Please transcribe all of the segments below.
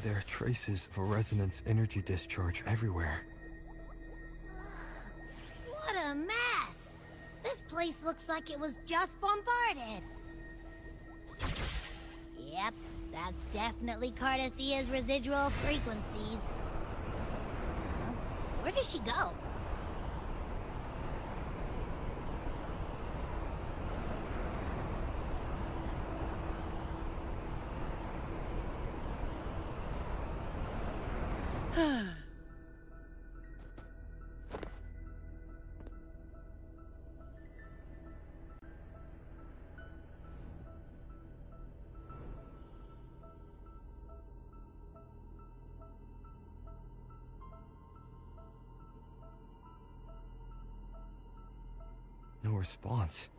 There are traces of a resonance energy discharge everywhere. What a mess! This place looks like it was just bombarded. Yep, that's definitely Cardathia's residual frequencies. Huh? Where does she go? No response.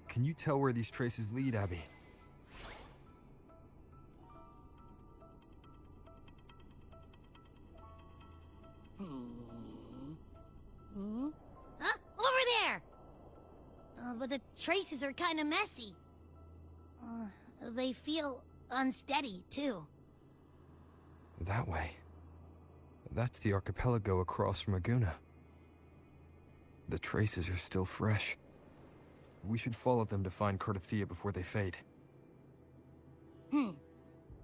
Can you tell where these traces lead, Abby? Huh? Over there! But the traces are kind of messy. They feel unsteady, too. That way. That's the archipelago across from Aguna. The traces are still fresh. We should follow them to find Cardathia before they fade.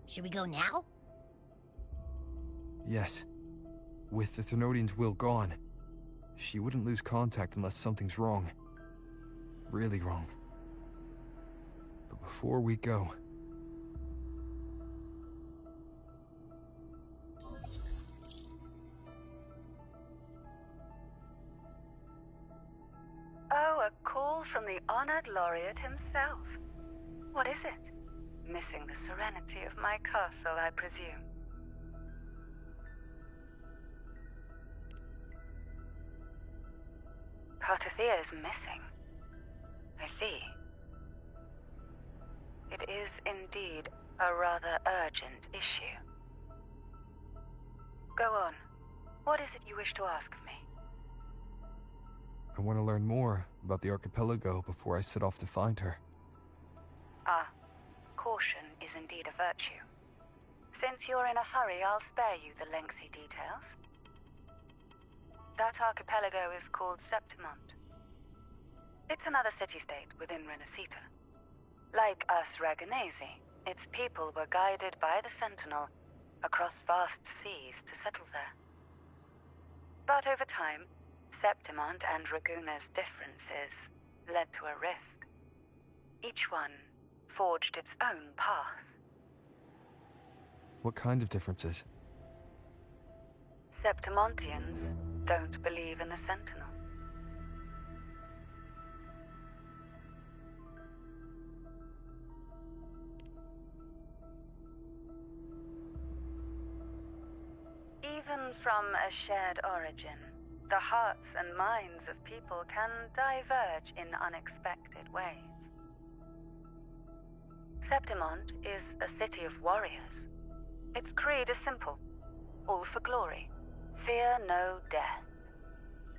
Should we go now? Yes. With the Thenodian's will gone, she wouldn't lose contact unless something's wrong. Really wrong. But before we go... Oh, a call from the honored laureate himself. What is it? Missing the serenity of my castle, I presume. Cardathia is missing. I see. It is indeed a rather urgent issue. Go on. What is it you wish to ask of me? I want to learn more about the archipelago before I set off to find her. Caution is indeed a virtue. Since you're in a hurry, I'll spare you the lengthy details. That archipelago is called Septimont. It's another city-state within Renacita. Like us Raganesi, its people were guided by the Sentinel across vast seas to settle there. But over time, Septimont and Raguna's differences led to a rift. Each one forged its own path. What kind of differences? Septimontians don't believe in the Sentinel. Even from a shared origin, the hearts and minds of people can diverge in unexpected ways. Septimont is a city of warriors. Its creed is simple, all for glory. Fear no death.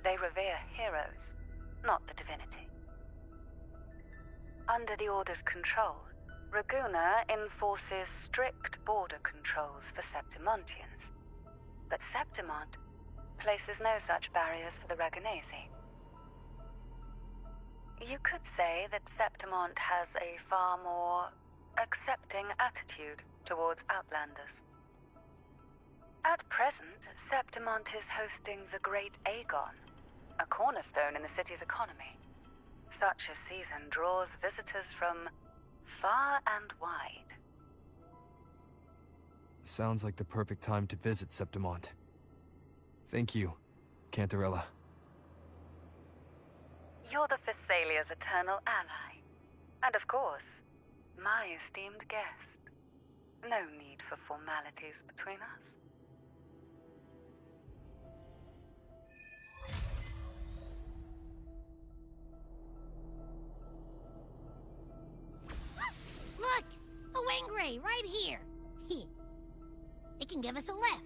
They revere heroes, not the divinity. Under the Order's control, Raguna enforces strict border controls for Septimontians. But Septimont places no such barriers for the Raganesi. You could say that Septimont has a far more accepting attitude towards Outlanders. At present, Septimont is hosting the Great Aegon, a cornerstone in the city's economy. Such a season draws visitors from far and wide. Sounds like the perfect time to visit Septimont. Thank you, Cantarella. You're the Thessalia's eternal ally. And of course, my esteemed guest. No need for formalities between us. Look! A Wangray right here! It can give us a lift.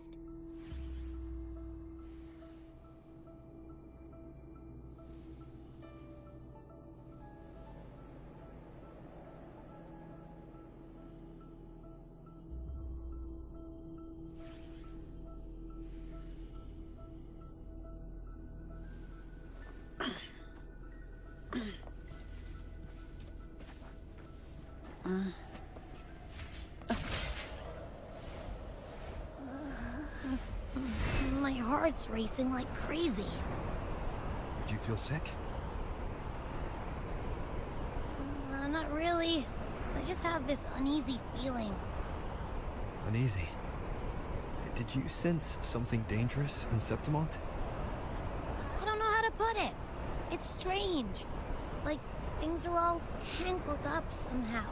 heart's racing like crazy. Do you feel sick? Not really. I just have this uneasy feeling. Uneasy. Did you sense something dangerous in Septimont? I don't know how to put it. It's strange. Like things are all tangled up somehow.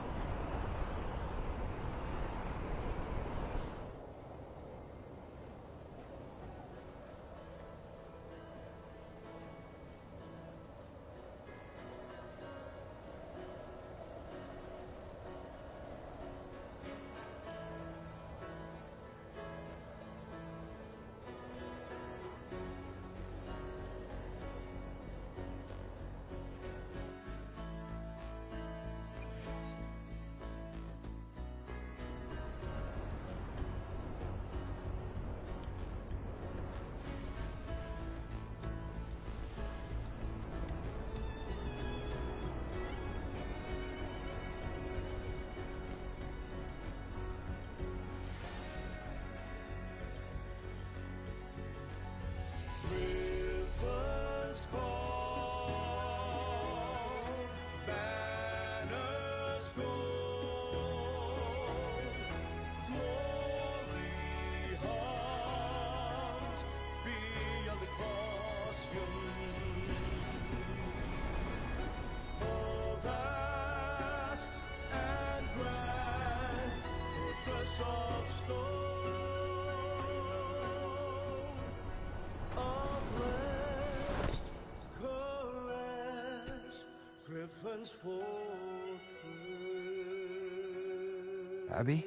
Abby?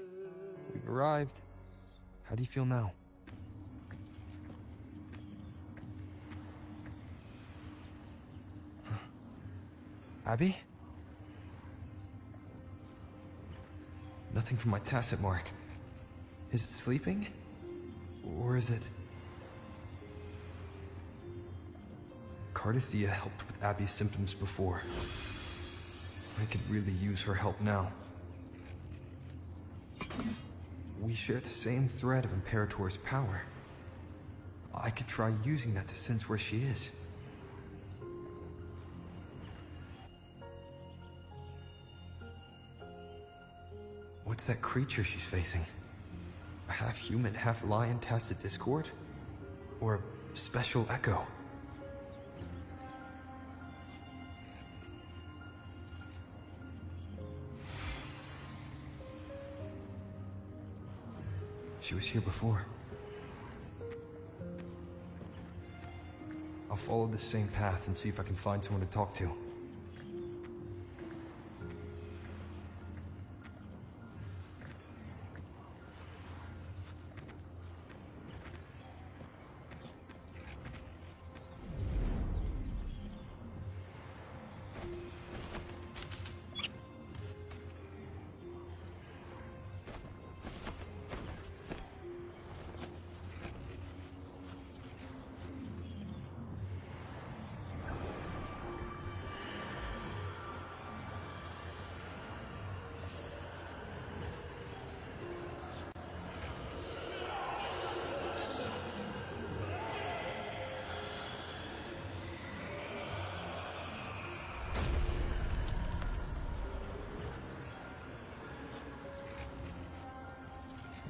We've arrived. How do you feel now? Huh. Abby? Nothing from my tacit mark. Is it sleeping? Or is it... Cardathia helped with Abby's symptoms before. I could really use her help now. We share the same thread of Imperator's power. I could try using that to sense where she is. What's that creature she's facing? A half-human, half-lion tacit discord? Or a special echo? She was here before. I'll follow the same path and see if I can find someone to talk to.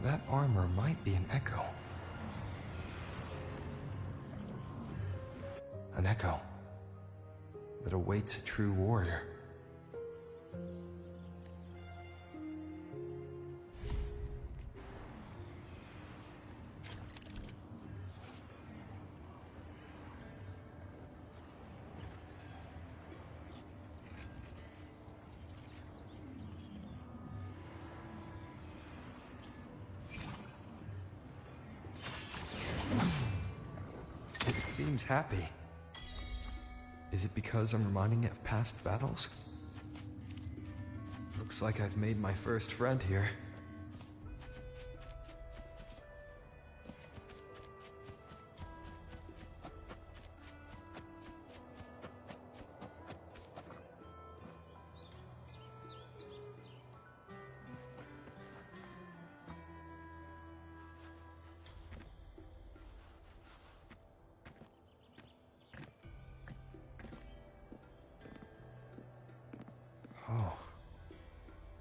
That armor might be an echo. An echo that awaits a true warrior. It seems happy. Is it because I'm reminding it of past battles? Looks like I've made my first friend here.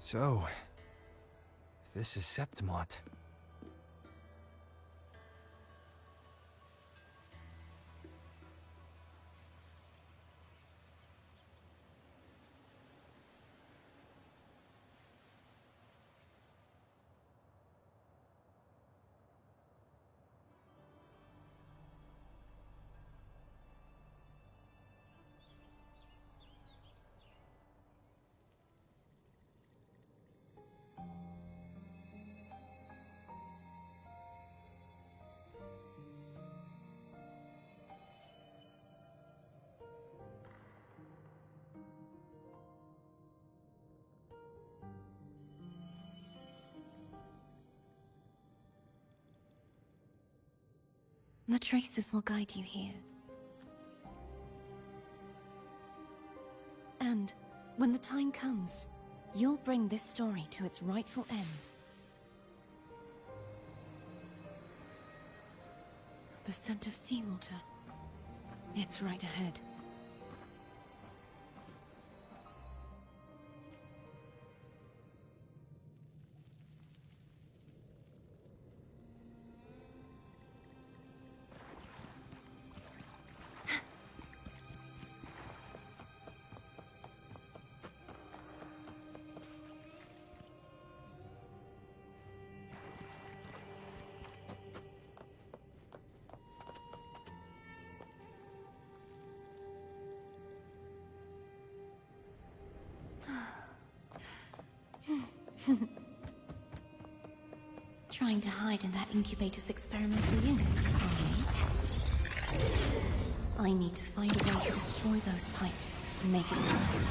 So, this is Septimont. The traces will guide you here. And when the time comes, you'll bring this story to its rightful end. The scent of seawater. It's right ahead. Trying to hide in that incubator's experimental unit, are we? I need to find a way to destroy those pipes and make it work.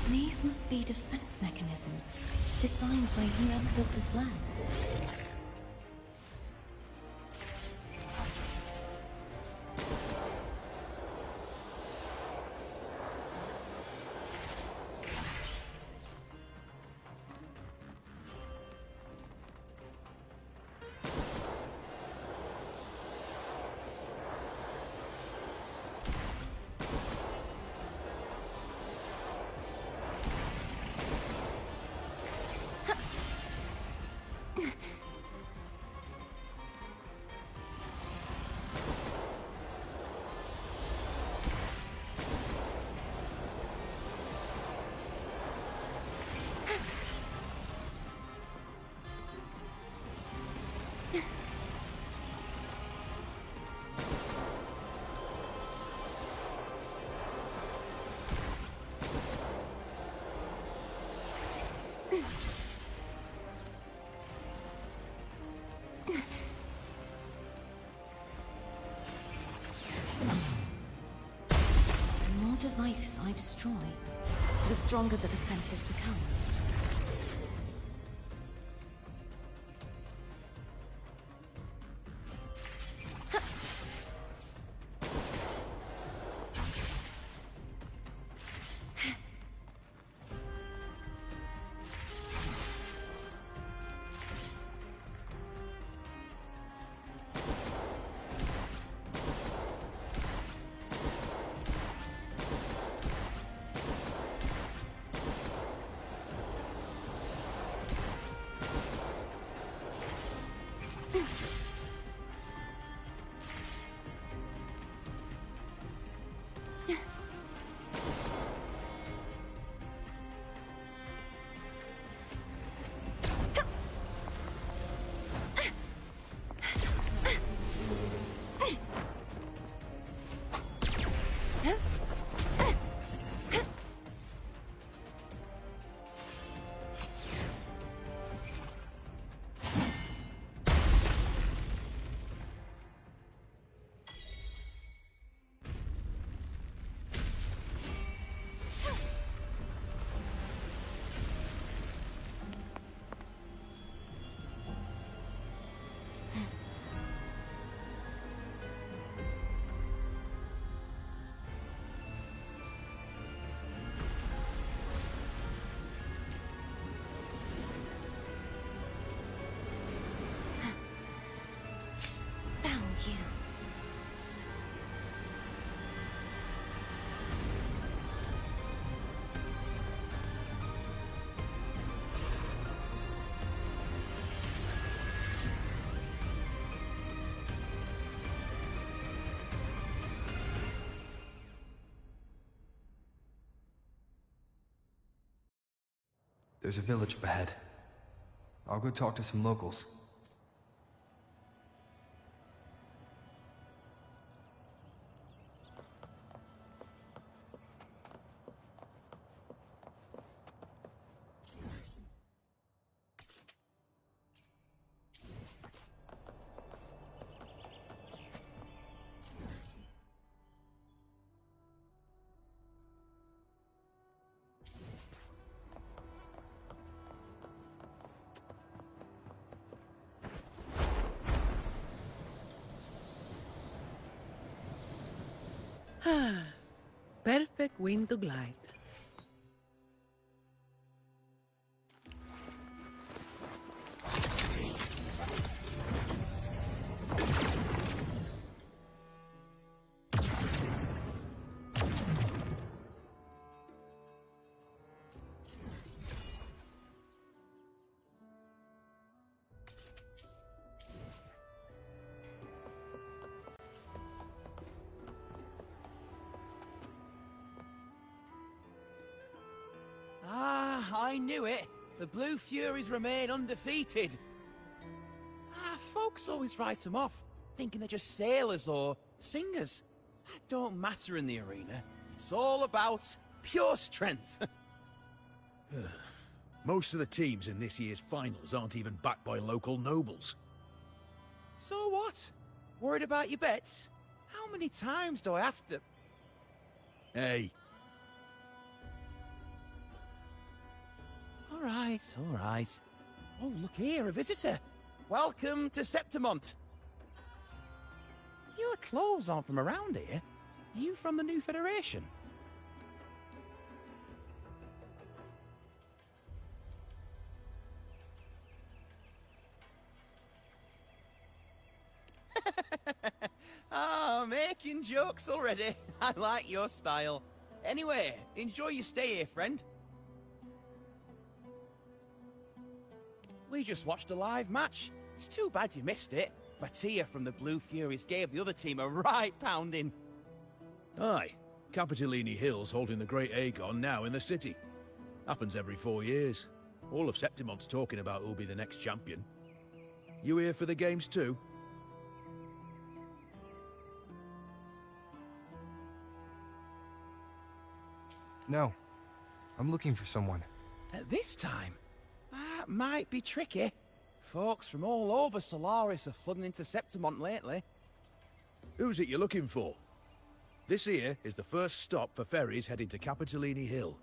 These must be defense mechanisms, designed by whoever built this lab. The more devices I destroy, the stronger the defenses become. There's a village up ahead. I'll go talk to some locals. Perfect wind to glide. I knew it. The Blue Furies remain undefeated. Folks always write them off, thinking they're just sailors or singers. That don't matter in the arena. It's all about pure strength. Most of the teams in this year's finals aren't even backed by local nobles. So what? Worried about your bets? How many times do I have to... Hey, All right. Oh, look here, a visitor. Welcome to Septimont. Your clothes aren't from around here. Are you from the new Federation? Making jokes already. I like your style. Anyway, enjoy your stay here, friend. We just watched a live match. It's too bad you missed it. Mattia from the Blue Furies gave the other team a right pounding. aye. Capitolini Hill's holding the Great Aegon now in the city. Happens every 4 years. All of Septimont's talking about who'll be the next champion. You here for the games too? No. I'm looking for someone. At this time, that might be tricky. Folks from all over Solaris are flooding into Septimont lately. Who's it you're looking for? This here is the first stop for ferries heading to Capitolini Hill.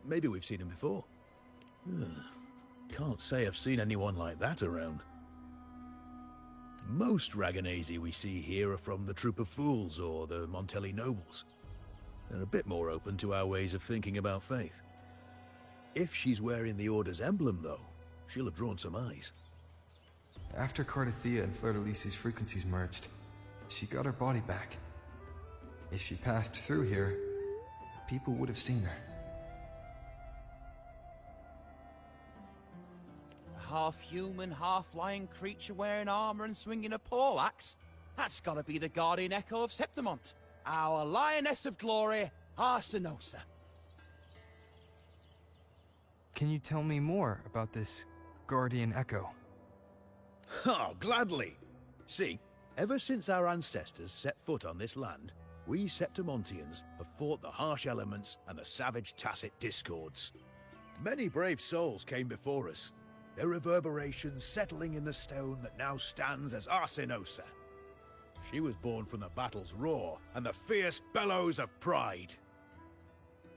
Maybe we've seen him before. Can't say I've seen anyone like that around. Most Raganesi we see here are from the Troop of Fools or the Montelli Nobles. They're a bit more open to our ways of thinking about faith. If she's wearing the Order's emblem, though, she'll have drawn some eyes. After Cardathia and Fleur-de-Lis's frequencies merged, she got her body back. If she passed through here, people would have seen her. A half-human, half-lion creature wearing armor and swinging a poleaxe? That's gotta be the Guardian Echo of Septimont. Our Lioness of Glory, Arsinosa. Can you tell me more about this Guardian Echo? Oh, gladly! See, ever since our ancestors set foot on this land, we Septimontians have fought the harsh elements and the savage Tacit discords. Many brave souls came before us, their reverberations settling in the stone that now stands as Arsinosa. She was born from the battle's roar and the fierce bellows of pride.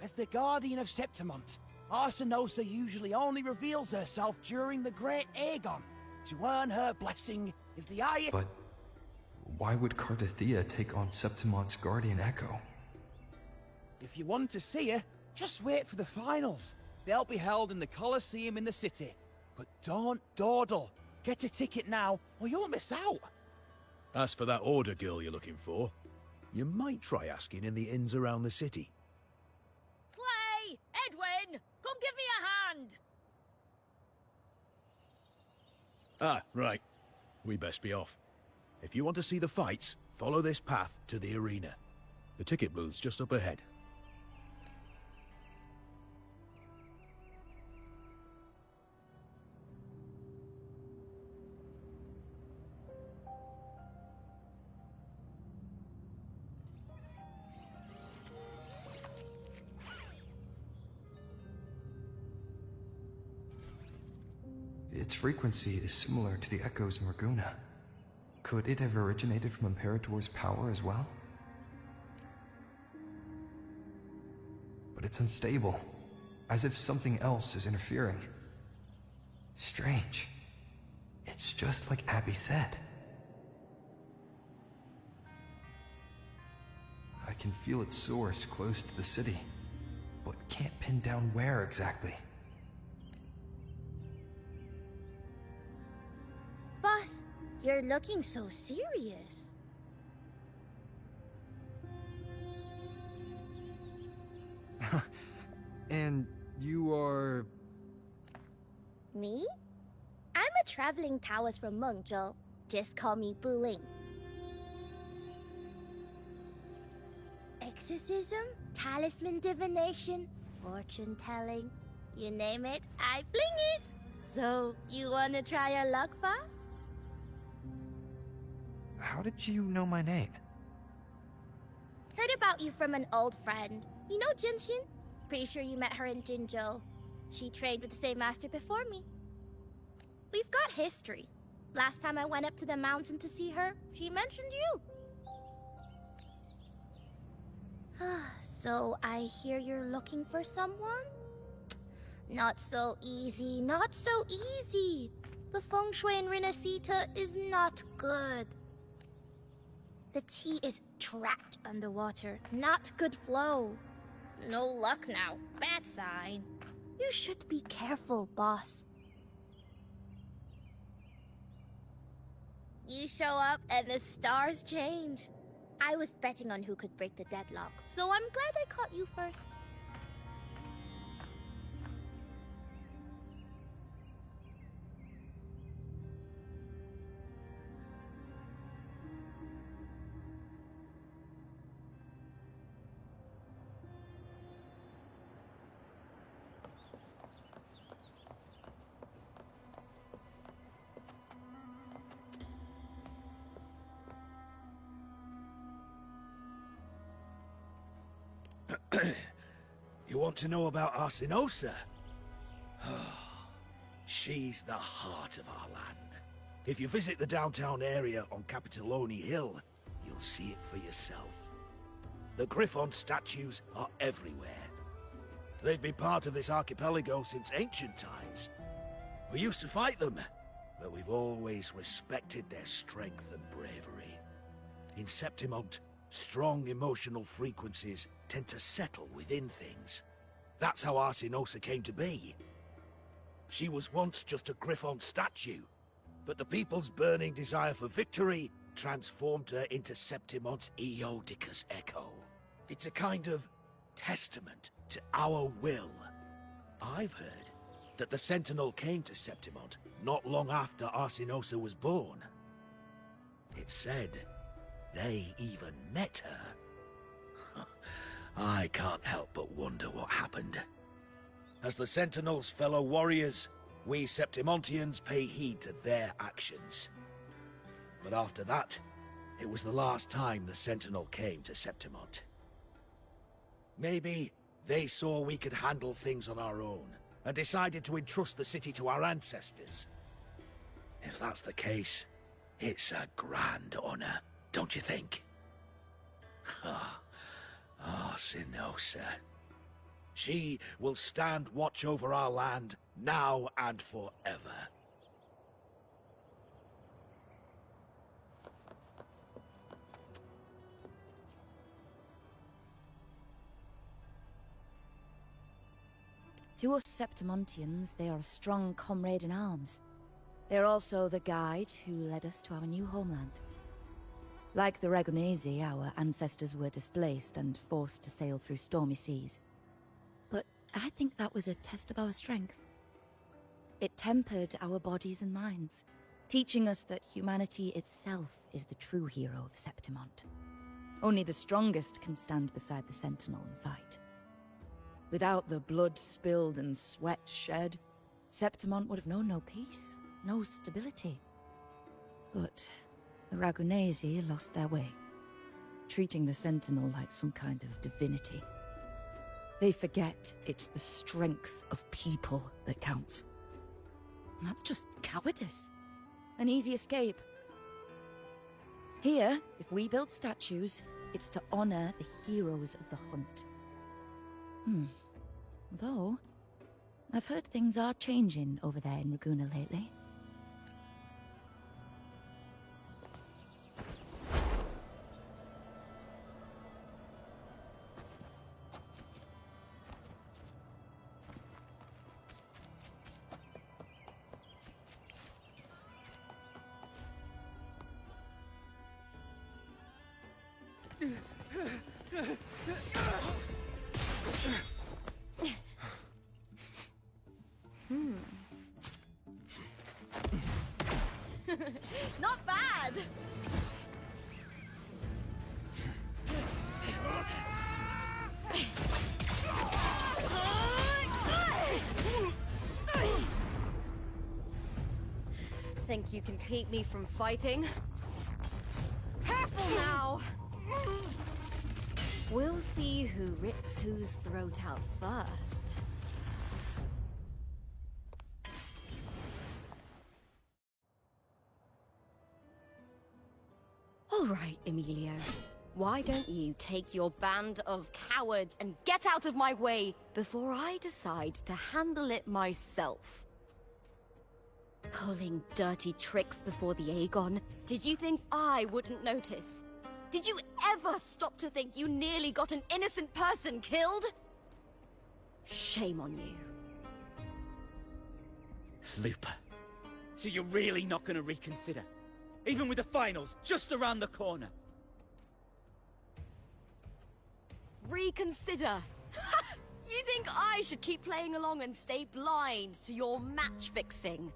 As the Guardian of Septimont, Arsinosa usually only reveals herself during the Great Aegon. To earn her blessing is the eye... But why would Cardathia take on Septimont's Guardian Echo? If you want to see her, just wait for the finals. They'll be held in the Colosseum in the city. But don't dawdle. Get a ticket now, or you'll miss out. As for that Order girl you're looking for, you might try asking in the inns around the city. Clay! Edwin! Come give me a hand! Ah, right. We best be off. If you want to see the fights, follow this path to the arena. The ticket booth's just up ahead. its frequency is similar to the echoes in Raguna. Could it have originated from Imperator's power as well? But it's unstable, as if something else is interfering. Strange. It's just like Abby said. I can feel its source close to the city, but can't pin down where exactly. Boss, you're looking so serious. And you are... Me? I'm a traveling Taoist from Mengzhou. Just call me Buling. Exorcism, talisman divination, fortune telling. You name it, I bling it. So, you wanna try your luck, Fa? How did you know my name? Heard about you from an old friend. You know Jinshin? Pretty sure you met her in Jinzhou. She trained with the same master before me. We've got history. Last time I went up to the mountain to see her, she mentioned you. So I hear you're looking for someone? Not so easy, not so easy. The feng shui in Renacita is not good. The tea is trapped underwater, not good flow. No luck now, bad sign. You should be careful, boss. You show up and the stars change. I was betting on who could break the deadlock, so I'm glad I caught you first. You want to know about Arsinosa? She's the heart of our land. If you visit the downtown area on Capitolone Hill, you'll see it for yourself. The Griffon statues are everywhere. They've been part of this archipelago since ancient times. We used to fight them, but we've always respected their strength and bravery. In Septimont, strong emotional frequencies tend to settle within things. That's how Arsinosa came to be. She was once just a Griffon statue, but the people's burning desire for victory transformed her into Septimont's Eodicus Echo. It's a kind of testament to our will. I've heard that the Sentinel came to Septimont not long after Arsinosa was born. It's said they even met her. I can't help but wonder what happened. As the Sentinel's fellow warriors, we Septimontians pay heed to their actions. But after that, it was the last time the Sentinel came to Septimont. Maybe they saw we could handle things on our own, and decided to entrust the city to our ancestors. If that's the case, it's a grand honor, don't you think? Arsinosa. She will stand watch over our land, now and forever. To us Septimontians, they are a strong comrade in arms. They are also the guide who led us to our new homeland. Like the Ragonese, our ancestors were displaced and forced to sail through stormy seas. But I think that was a test of our strength. It tempered our bodies and minds, teaching us that humanity itself is the true hero of Septimont. Only the strongest can stand beside the Sentinel and fight. Without the blood spilled and sweat shed, Septimont would have known no peace, no stability. But the Ragonese lost their way, treating the Sentinel like some kind of divinity. They forget it's the strength of people that counts. That's just cowardice. An easy escape. Here, if we build statues, it's to honor the heroes of the hunt. Though, I've heard things are changing over there in Raguna lately. Not bad! Think you can keep me from fighting? Careful now! We'll see who rips whose throat out first. All right, Emilio. Why don't you take your band of cowards and get out of my way before I decide to handle it myself? Pulling dirty tricks before the Aegon? Did you think I wouldn't notice? Did you ever stop to think you nearly got an innocent person killed? Shame on you. Looper. So you're really not gonna reconsider? Even with the finals just around the corner? Reconsider? You think I should keep playing along and stay blind to your match fixing?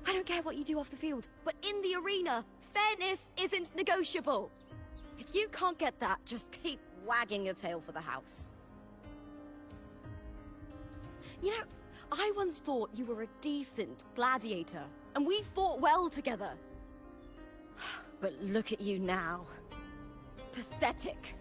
I don't care what you do off the field, but in the arena, fairness isn't negotiable. If you can't get that, just keep wagging your tail for the house. You know, I once thought you were a decent gladiator, and we fought well together. But look at you now. Pathetic.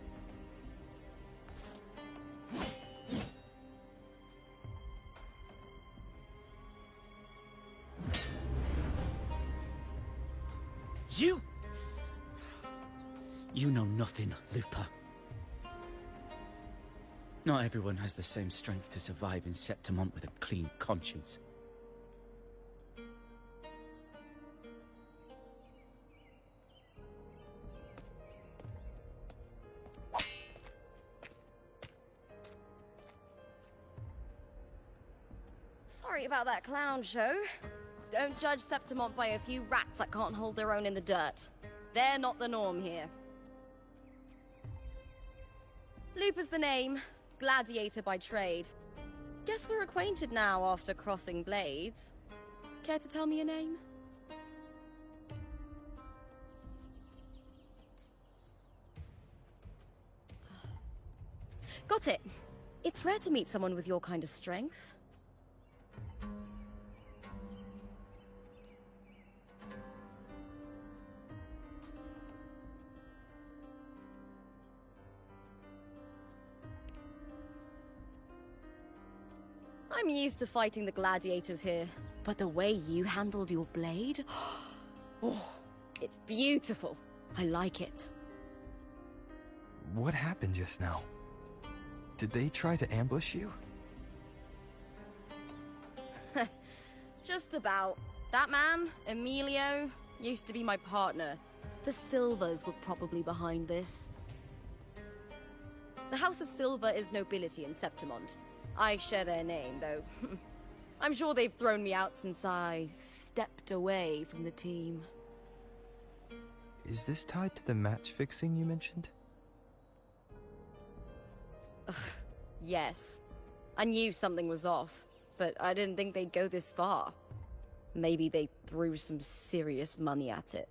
You know nothing, Looper. Not everyone has the same strength to survive in Septimont with a clean conscience. Sorry about that clown show. Don't judge Septimont by a few rats that can't hold their own in the dirt. They're not the norm here. Looper's the name. Gladiator by trade. Guess we're acquainted now after crossing blades. Care to tell me your name? Got it. It's rare to meet someone with your kind of strength. I'm used to fighting the gladiators here, but the way you handled your blade... Oh, it's beautiful. I like it. What happened just now? Did they try to ambush you? Just about. That man, Emilio, used to be my partner. The Silvers were probably behind this. The House of Silver is nobility in Septimont. I share their name, though. I'm sure they've thrown me out since I stepped away from the team. Is this tied to the match fixing you mentioned? Ugh, yes. I knew something was off, but I didn't think they'd go this far. Maybe they threw some serious money at it.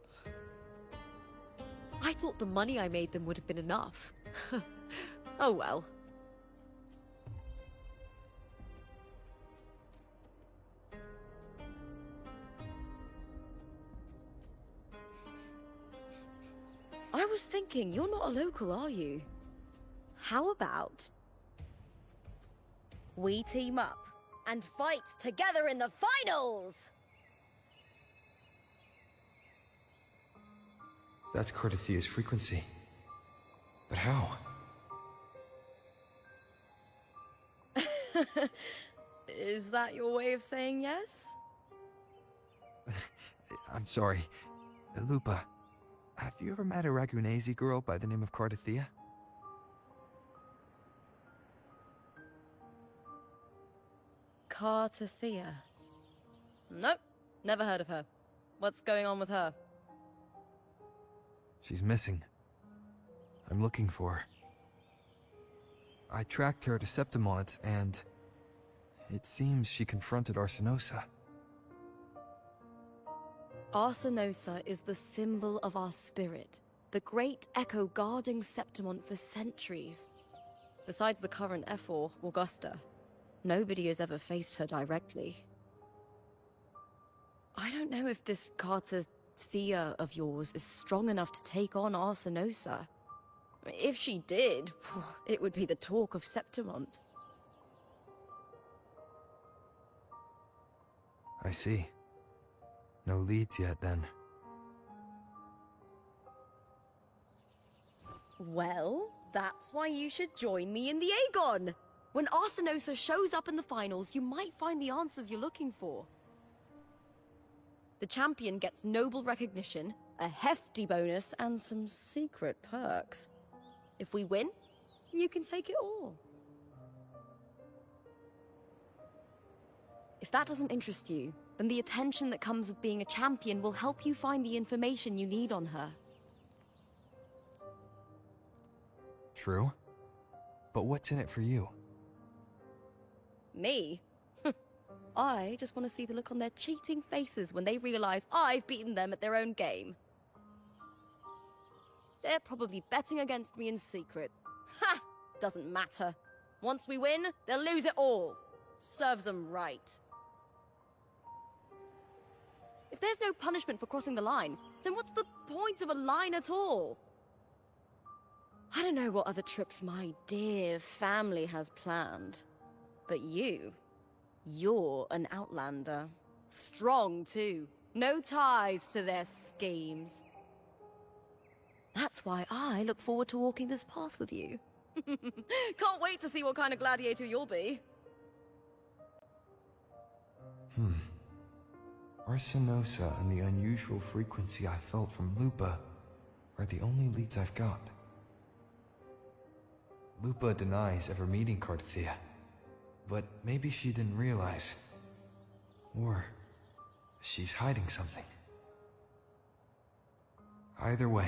I thought the money I made them would have been enough. Oh well. I was thinking, you're not a local, are you? How about... we team up and fight together in the finals! That's Cardathia's frequency. But how? Is that your way of saying yes? I'm sorry. Lupa, have you ever met a Ragunesi girl by the name of Cardathia? Cartathea. Nope, never heard of her. What's going on with her? She's missing. I'm looking for her. I tracked her to Septimont, and it seems she confronted Arsenosa. Arsenosa is the symbol of our spirit, the great echo guarding Septimont for centuries. Besides the current Ephor, Augusta, nobody has ever faced her directly. I don't know if this Cartathea of yours is strong enough to take on Arsenosa. If she did, it would be the talk of Septimont. I see. No leads yet, then. Well, that's why you should join me in the Aegon! When Arsenosa shows up in the finals, you might find the answers you're looking for. The champion gets noble recognition, a hefty bonus, and some secret perks. If we win, you can take it all. If that doesn't interest you, then the attention that comes with being a champion will help you find the information you need on her. True. But what's in it for you? Me? I just want to see the look on their cheating faces when they realize I've beaten them at their own game. They're probably betting against me in secret. Ha! Doesn't matter. Once we win, they'll lose it all. Serves them right. If there's no punishment for crossing the line, then what's the point of a line at all? I don't know what other tricks my dear family has planned. But you're an outlander. Strong, too. No ties to their schemes. That's why I look forward to walking this path with you. Can't wait to see what kind of gladiator you'll be. Arsenosa and the unusual frequency I felt from Lupa are the only leads I've got. Lupa denies ever meeting Cardathia, but maybe she didn't realize. Or she's hiding something. Either way,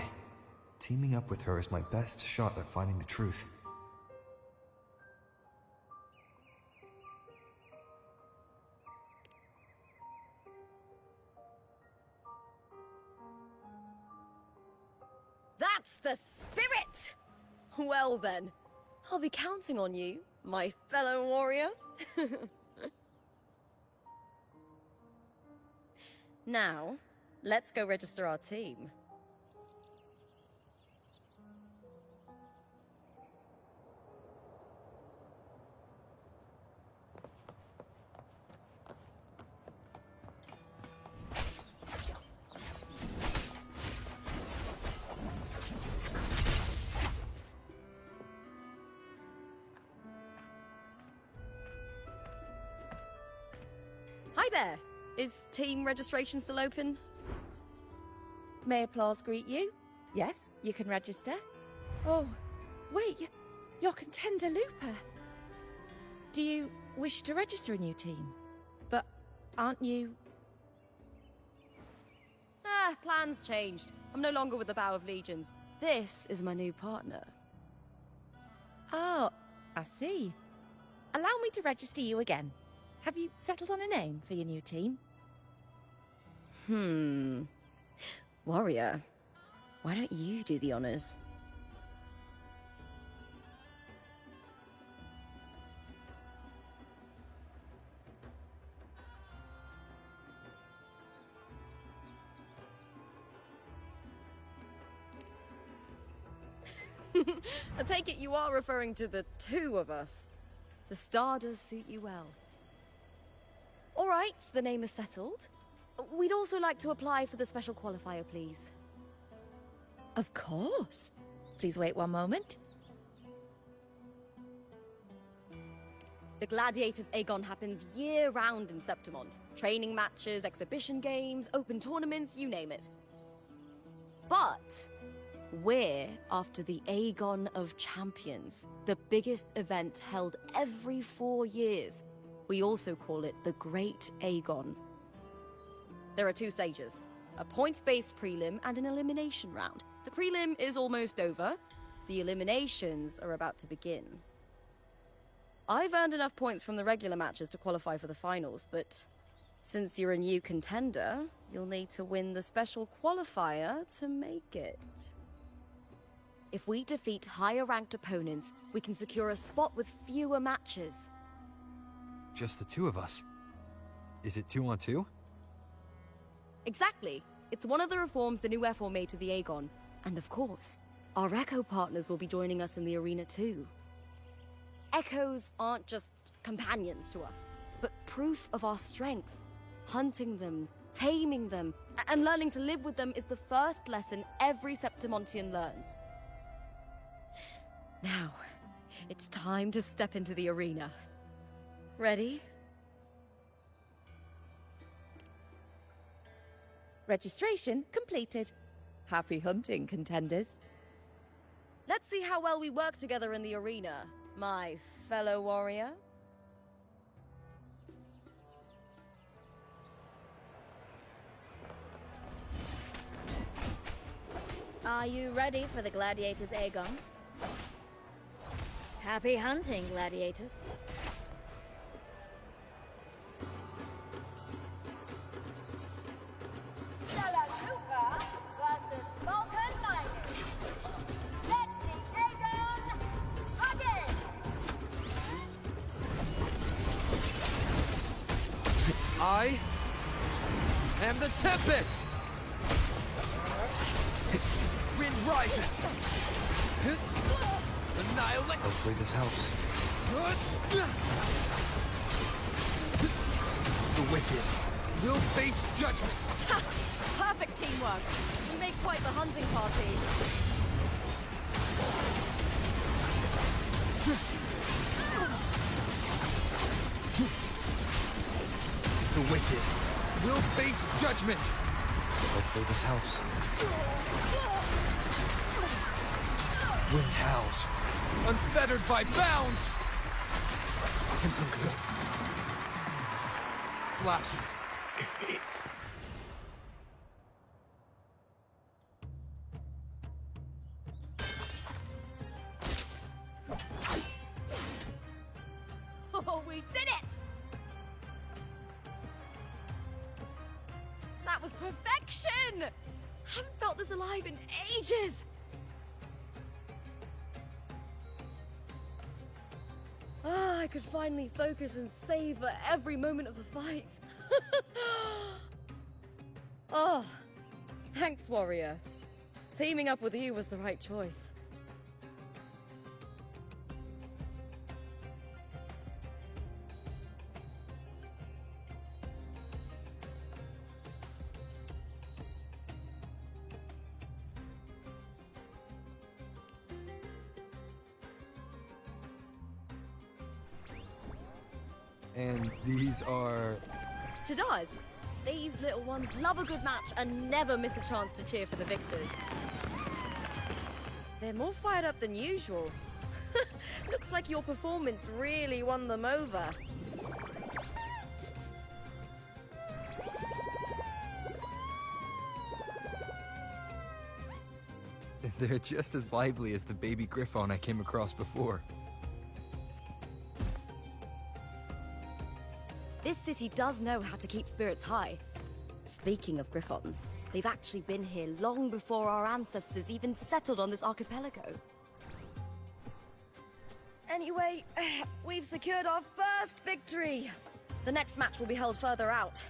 teaming up with her is my best shot at finding the truth. That's the spirit! Well then, I'll be counting on you, my fellow warrior. Now, let's go register our team. Hi there! Is team registration still open? May applause greet you? Yes, you can register. Oh, wait, you're Contender Lupa. Do you wish to register a new team? But aren't you... Ah, plans changed. I'm no longer with the Bow of Legions. This is my new partner. Oh, I see. Allow me to register you again. Have you settled on a name for your new team? Warrior, why don't you do the honors? I take it you are referring to the two of us. The star does suit you well. All right, the name is settled. We'd also like to apply for the special qualifier, please. Of course. Please wait one moment. The Gladiators Aegon happens year-round in Septimont. Training matches, exhibition games, open tournaments, you name it. But we're after the Aegon of Champions, the biggest event held every 4 years. We also call it the Great Aegon. There are 2 stages, a points-based prelim and an elimination round. The prelim is almost over. The eliminations are about to begin. I've earned enough points from the regular matches to qualify for the finals, but since you're a new contender, you'll need to win the special qualifier to make it. If we defeat higher-ranked opponents, we can secure a spot with fewer matches. Just the 2 of us. Is it 2 on 2? Exactly. It's one of the reforms the new F4 made to the Aegon. And of course, our Echo partners will be joining us in the arena too. Echoes aren't just companions to us, but proof of our strength. Hunting them, taming them, and learning to live with them is the first lesson every Septimontian learns. Now, it's time to step into the arena. Ready? Registration completed. Happy hunting, contenders. Let's see how well we work together in the arena, my fellow warrior. Are you ready for the Gladiators Aegon? Happy hunting, Gladiators. I am the Tempest! Wind rises! Annihilate! Hopefully this helps. The wicked will face judgment! Ha! Perfect teamwork! You make quite the hunting party. The wicked will face judgment! Hopefully this helps. Wind howls, unfettered by bounds! Flashes. Oh, we did it! That was perfection! Haven't felt this alive in ages! Ah, I could finally focus and savor every moment of the fight. Oh, thanks, warrior. Teaming up with you was the right choice. And these are... Tadars, these little ones love a good match and never miss a chance to cheer for the victors. They're more fired up than usual. Looks like your performance really won them over. They're just as lively as the baby Griffon I came across before. This city does know how to keep spirits high. Speaking of Griffons, they've actually been here long before our ancestors even settled on this archipelago. Anyway, we've secured our first victory! The next match will be held further out.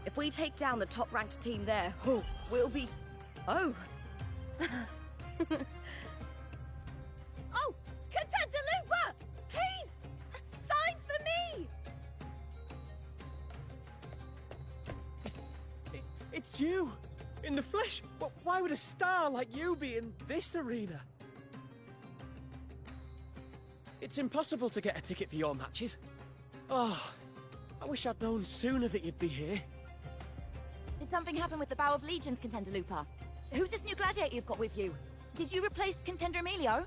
If we take down the top-ranked team there, we'll be... Oh! Oh! Contender Lupa! It's you! In the flesh! Why would a star like you be in this arena? It's impossible to get a ticket for your matches. Oh, I wish I'd known sooner that you'd be here. Did something happen with the Bow of Legions, Contender Lupa? Who's this new gladiator you've got with you? Did you replace Contender Emilio?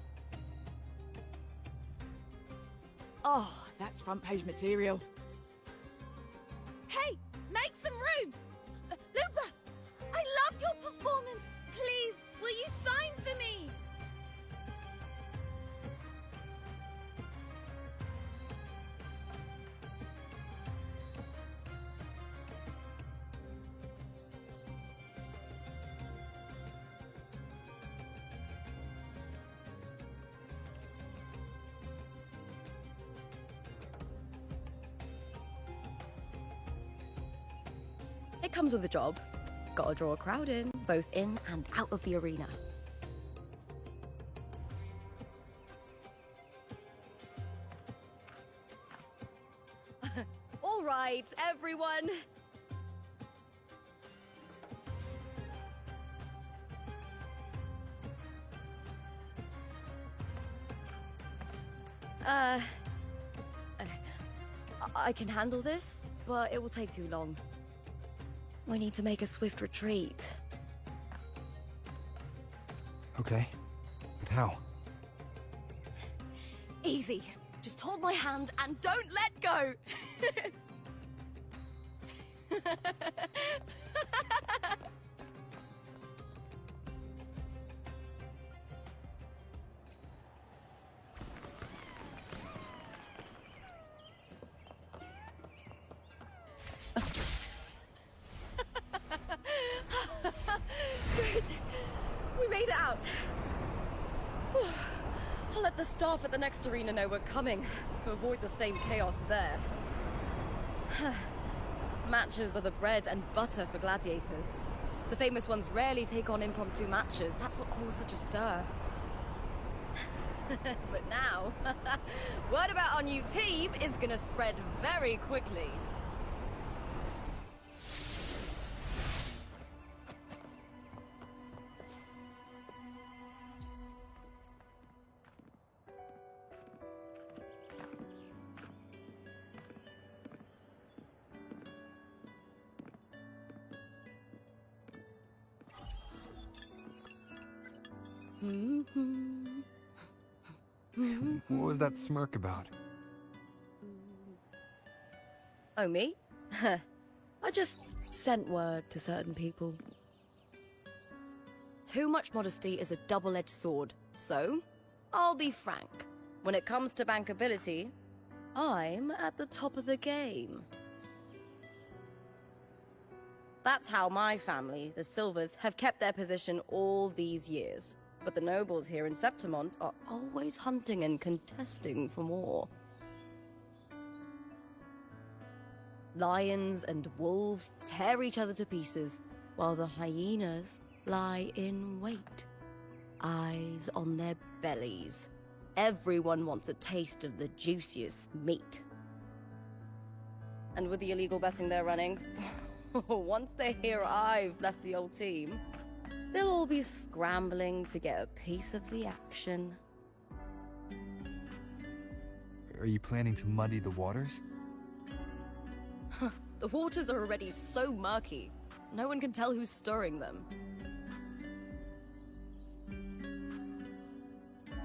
Oh, that's front page material. Hey, make some room! Lupa, I loved your performance. Please, will you sign for me? It comes with a job. Gotta draw a crowd in, both in and out of the arena. All right, everyone. I can handle this, but it will take too long. We need to make a swift retreat. Okay, but how? Easy. Just hold my hand and don't let go! Good. We made it out. I'll let the staff at the next arena know we're coming, to avoid the same chaos there. Matches are the bread and butter for gladiators. The famous ones rarely take on impromptu matches. That's what caused such a stir. But now, word about our new team is gonna spread very quickly. What was that smirk about? Oh, me? I just sent word to certain people. Too much modesty is a double-edged sword, so I'll be frank. When it comes to bankability, I'm at the top of the game. That's how my family, the Silvers, have kept their position all these years. But the nobles here in Septimont are always hunting and contesting for more. Lions and wolves tear each other to pieces, while the hyenas lie in wait, eyes on their bellies. Everyone wants a taste of the juiciest meat. And with the illegal betting they're running, once they hear I've left the old team, they'll all be scrambling to get a piece of the action. Are you planning to muddy the waters? The waters are already so murky, no one can tell who's stirring them.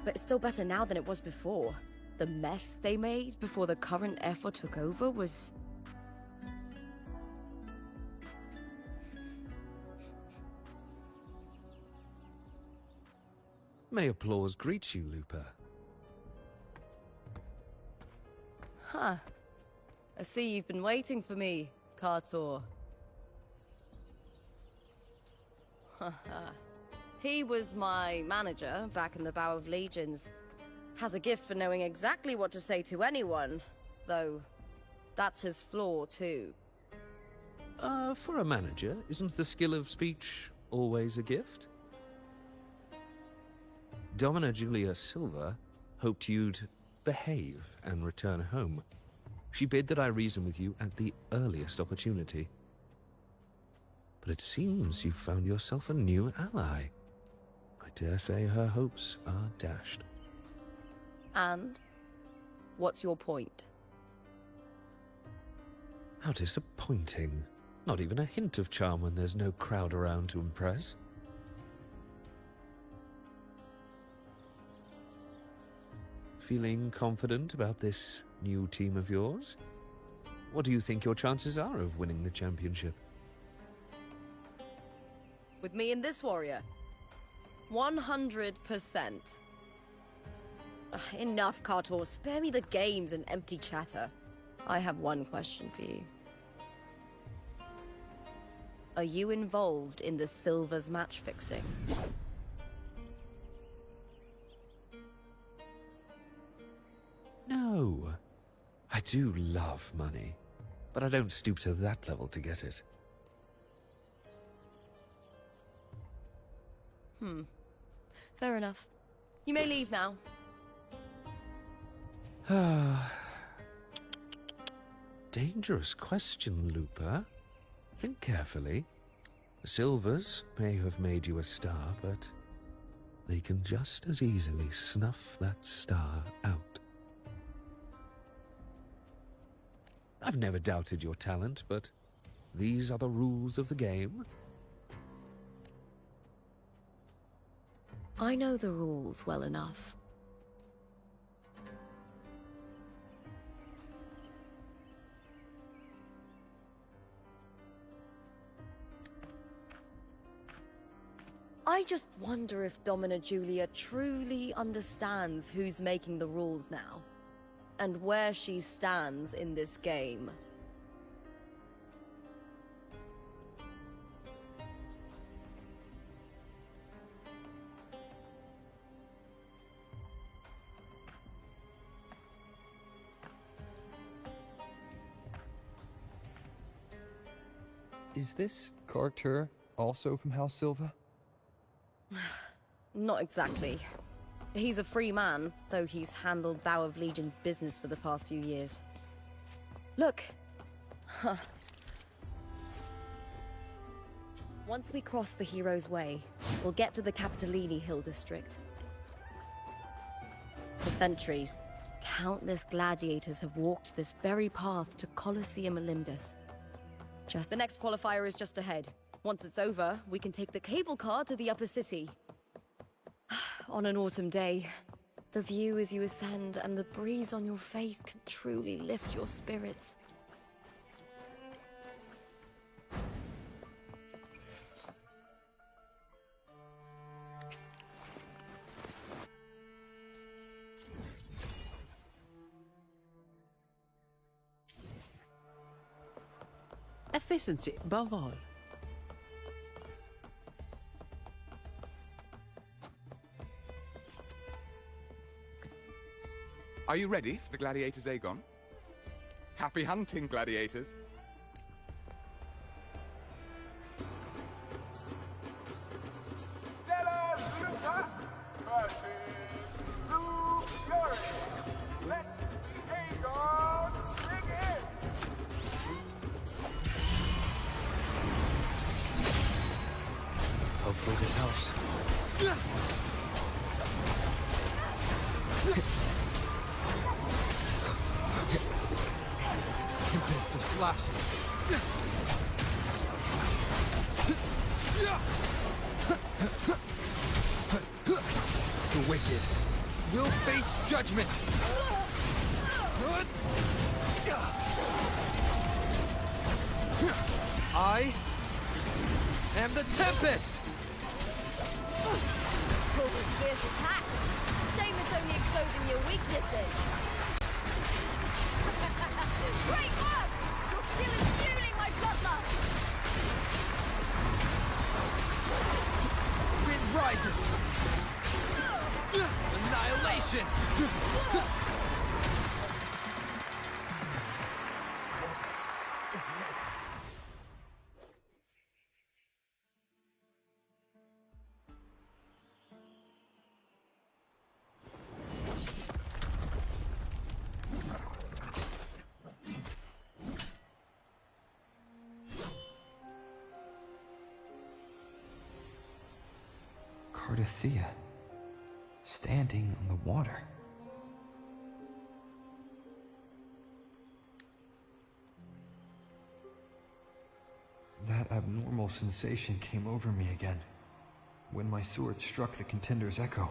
But it's still better now than it was before. The mess they made before the current effort took over was... May applause greet you, Lupa. Huh. I see you've been waiting for me, Kartor. He was my manager back in the Bow of Legions. Has a gift for knowing exactly what to say to anyone, though that's his flaw too. For a manager, isn't the skill of speech always a gift? Domina Julia Silva hoped you'd behave and return home. She bid that I reason with you at the earliest opportunity. but it seems you've found yourself a new ally. I dare say her hopes are dashed. And? What's your point? How disappointing. Not even a hint of charm when there's no crowd around to impress. Feeling confident about this new team of yours? What do you think your chances are of winning the championship? With me and this warrior? 100%. Enough, Kartor. Spare me the games and empty chatter. I have one question for you. Are you involved in the Silver's match fixing? No. I do love money, but I don't stoop to that level to get it. Fair enough. You may leave now. Dangerous question, Looper. Think carefully. The Silvers may have made you a star, but they can just as easily snuff that star out. I've never doubted your talent, but these are the rules of the game. I know the rules well enough. I just wonder if Domina Julia truly understands who's making the rules now, and where she stands in this game. Is this Carter also from House Silva? Not exactly. He's a free man, though he's handled Bow of Legion's business for the past few years. Look! Huh. Once we cross the Hero's Way, we'll get to the Capitolini Hill district. For centuries, countless gladiators have walked this very path to Colosseum Olympus. The next qualifier is just ahead. Once it's over, we can take the cable car to the upper city. On an autumn day, the view as you ascend and the breeze on your face can truly lift your spirits. Efficiency above all. Are you ready for the gladiators, Aegon? Happy hunting, gladiators. Hopefully this helps. Tempest of slashes. The wicked will face judgment. I am the Tempest! Fierce attacks. Shame it's only exposing your weaknesses. Great work! You're still fueling my bloodlust! Wind rises! Annihilation! Cardothea, standing on the water. That abnormal sensation came over me again, when my sword struck the contender's echo.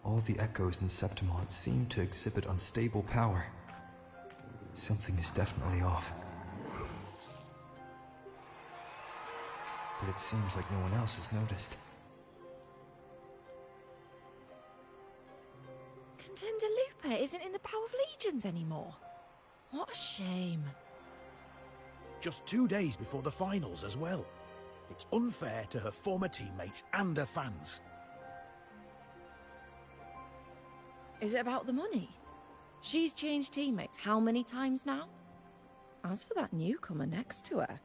All the echoes in Septimont seem to exhibit unstable power. Something is definitely off. But it seems like no one else has noticed. Contender Lupa isn't in the Power of Legions anymore. What a shame. Just 2 days before the finals as well. It's unfair to her former teammates and her fans. Is it about the money? She's changed teammates how many times now? As for that newcomer next to her...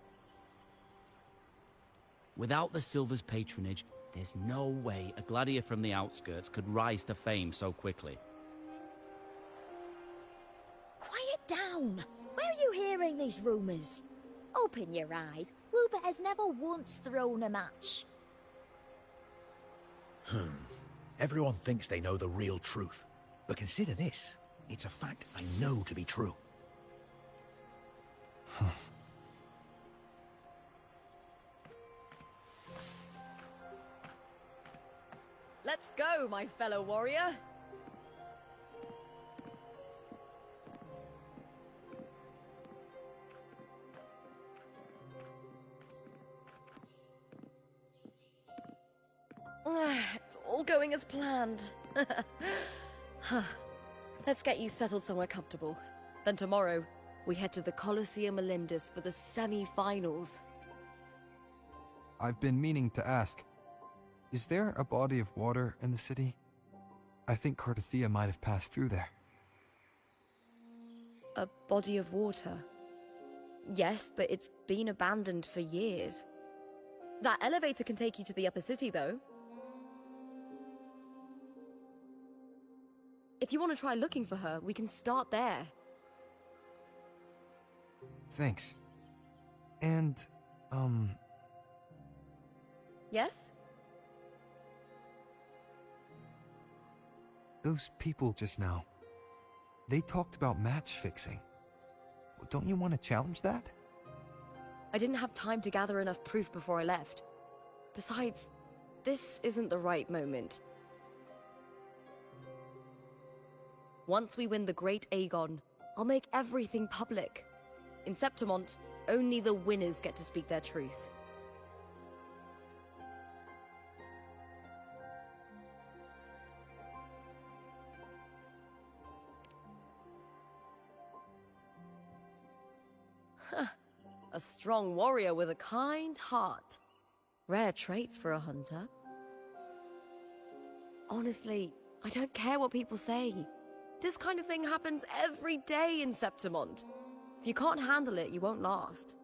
Without the Silver's patronage, there's no way a gladiator from the outskirts could rise to fame so quickly. Quiet down! Where are you hearing these rumours? Open your eyes. Lupa has never once thrown a match. Everyone thinks they know the real truth. But consider this. It's a fact I know to be true. Let's go, my fellow warrior. It's all going as planned. Let's get you settled somewhere comfortable. Then tomorrow, we head to the Colosseum Olympus for the semi-finals. I've been meaning to ask, is there a body of water in the city? I think Cardothea might have passed through there. A body of water? Yes, but it's been abandoned for years. That elevator can take you to the upper city, though. If you want to try looking for her, we can start there. Thanks. And, Yes? those people just now, they talked about match fixing. Don't you want to challenge that? I didn't have time to gather enough proof before I left. Besides, this isn't the right moment. Once we win the Great Aegon, I'll make everything public. In Septimont, only the winners get to speak their truth. A strong warrior with a kind heart. Rare traits for a hunter. Honestly, I don't care what people say. This kind of thing happens every day in Septimont. If you can't handle it, you won't last.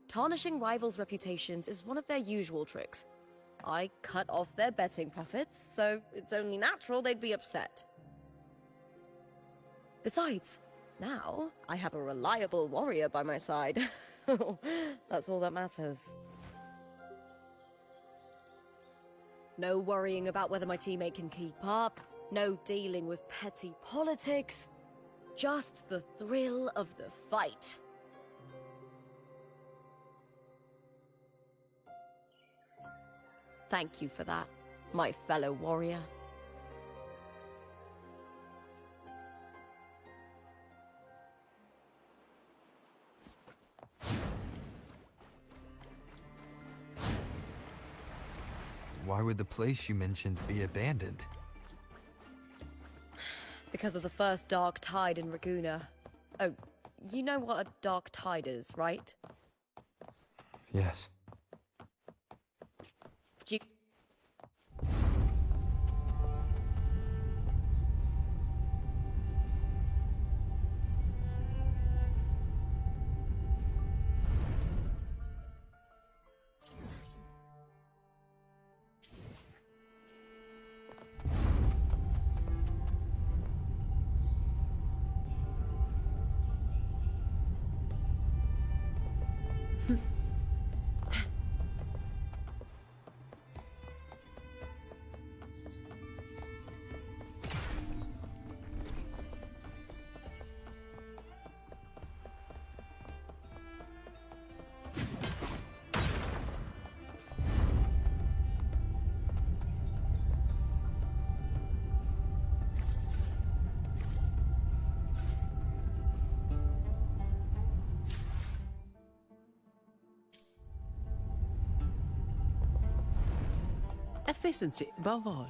Tarnishing rivals' reputations is one of their usual tricks. I cut off their betting profits, so it's only natural they'd be upset. Besides, now I have a reliable warrior by my side. That's all that matters. No worrying about whether my teammate can keep up. No dealing with petty politics. Just the thrill of the fight. Thank you for that, my fellow warrior. Why would the place you mentioned be abandoned? Because of the first dark tide in Raguna. Oh, you know what a dark tide is, right? Yes. Do you... Efficiency above all.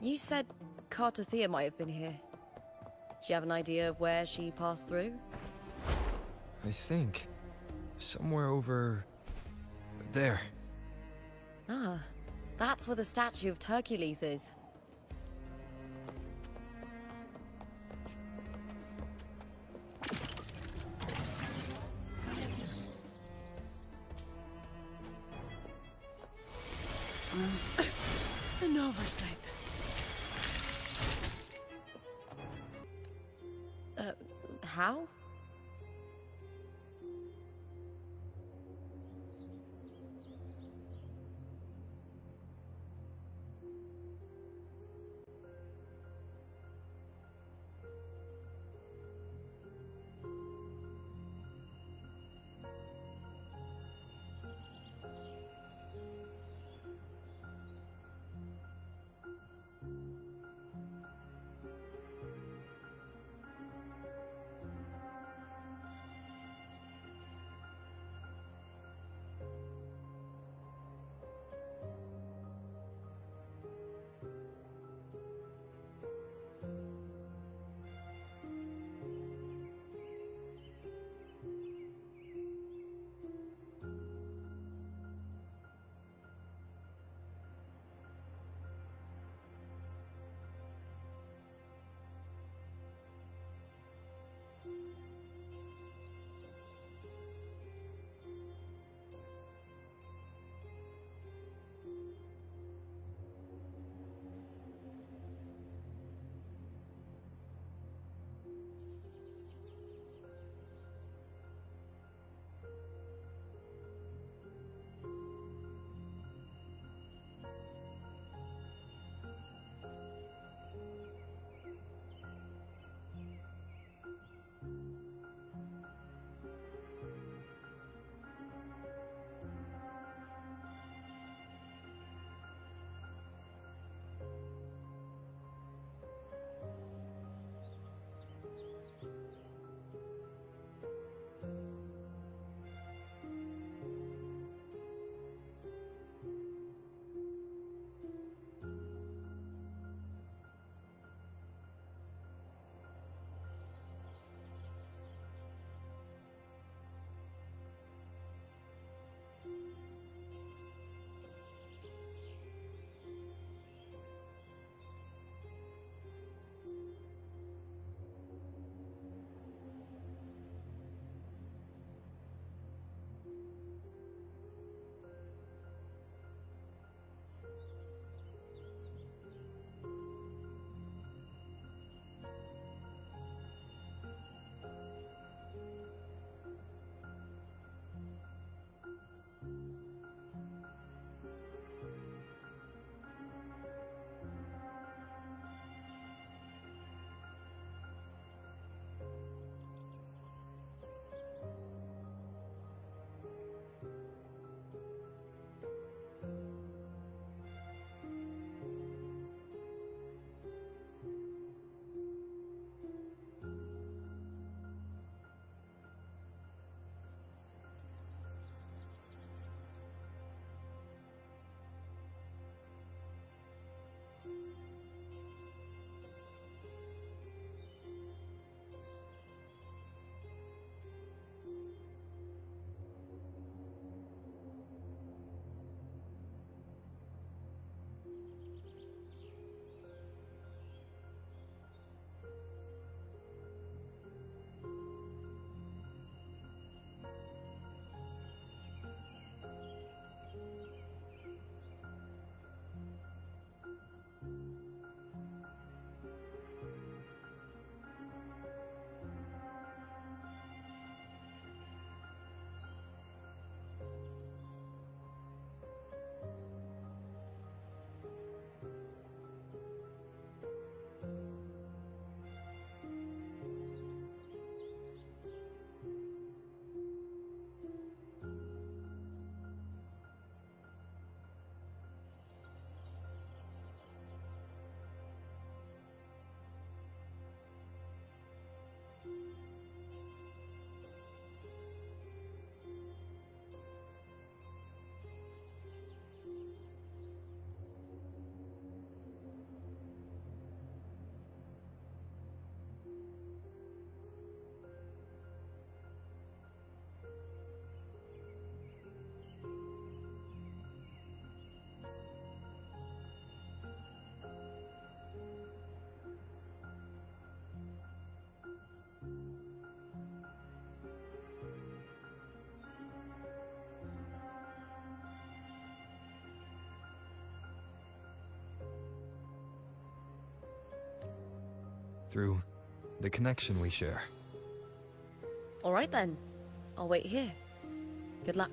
You said Cartothea might have been here. Do you have an idea of where she passed through? I think. Somewhere over... there. Ah, that's where the statue of Hercules is. An oversight. How? through the connection we share. All right then. I'll wait here. Good luck.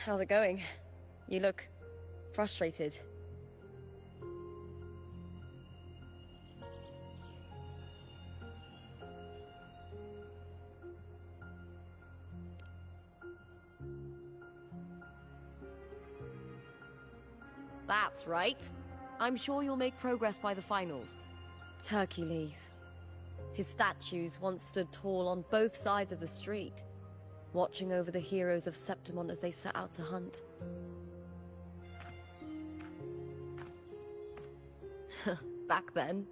How's it going? You look frustrated. That's right. I'm sure you'll make progress by the finals. Hercules. His statues once stood tall on both sides of the street, watching over the heroes of Septimon as they set out to hunt. Back then,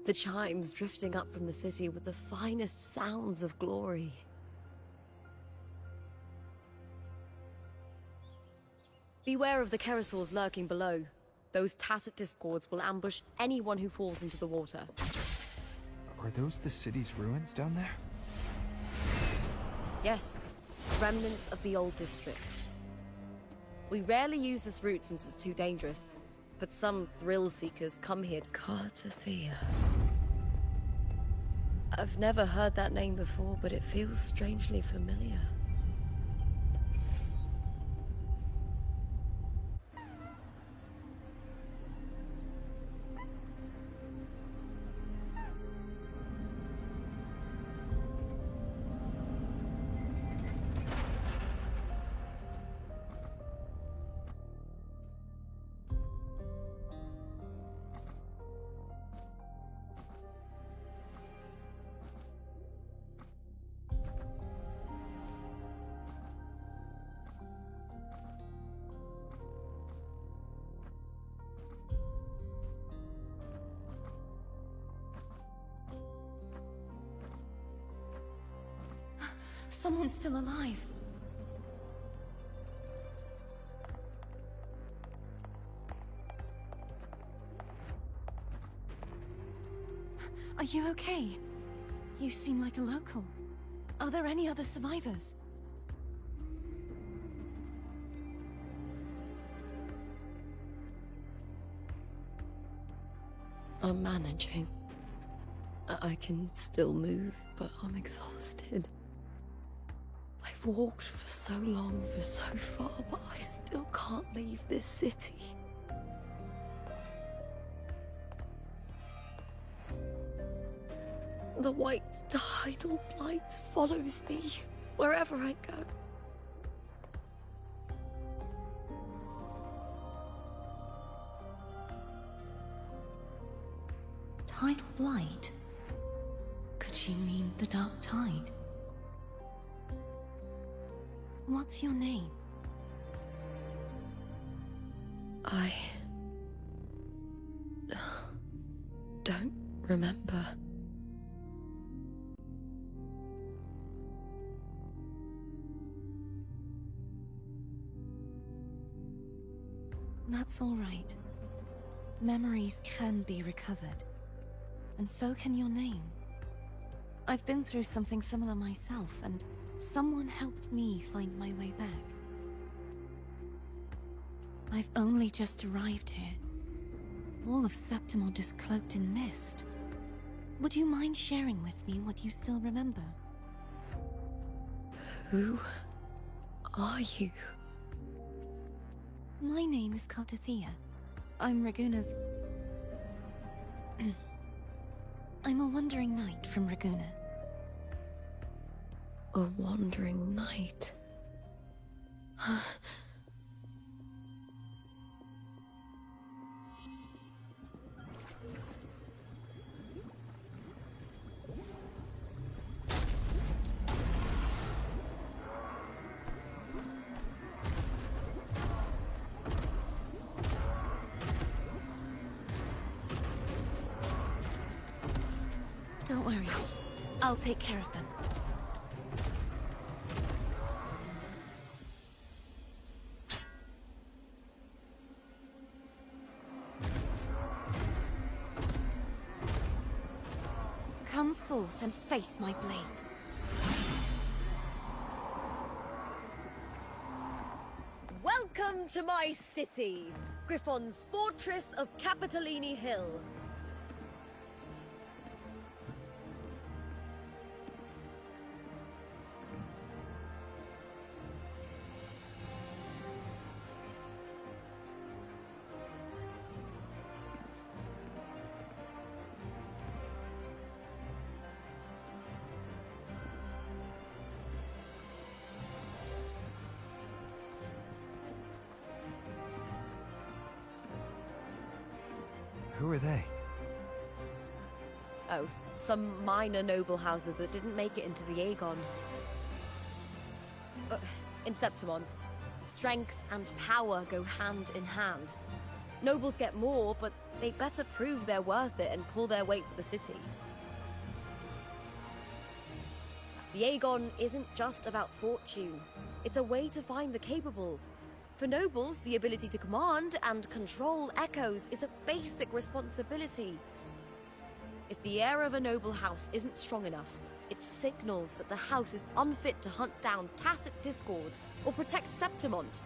the chimes drifting up from the city were the finest sounds of glory. Beware of the Kerosaurs lurking below. Those tacit discords will ambush anyone who falls into the water. Are those the city's ruins down there? Yes. Remnants of the old district. We rarely use this route since it's too dangerous, but some thrill seekers come here to Cartathea. I've never heard that name before, but it feels strangely familiar. Someone's still alive. Are you okay? You seem like a local. Are there any other survivors? I'm managing. I can still move, but I'm exhausted. I've walked for so long, for so far, but I still can't leave this city. The white tidal blight follows me wherever I go. Tidal blight? Could she mean the dark tide? What's your name? I don't remember. That's all right. Memories can be recovered. And so can your name. I've been through something similar myself, and someone helped me find my way back. I've only just arrived here. All of Septimon is cloaked in mist. Would you mind sharing with me what you still remember? Who are you? My name is Cartathea. I'm Raguna's... I'm a wandering knight from Raguna. A wandering knight. Don't worry. I'll take care of them. Come forth and face my blade. Welcome to my city, Griffon's fortress of Capitolini Hill. Who are they? Oh, some minor noble houses that didn't make it into the Aegon. In Septimont, strength and power go hand in hand. Nobles get more, but they better prove they're worth it and pull their weight for the city. The Aegon isn't just about fortune. It's a way to find the capable. For nobles, the ability to command and control echoes is a basic responsibility. If the heir of a noble house isn't strong enough, it signals that the house is unfit to hunt down tacit discords or protect Septimont.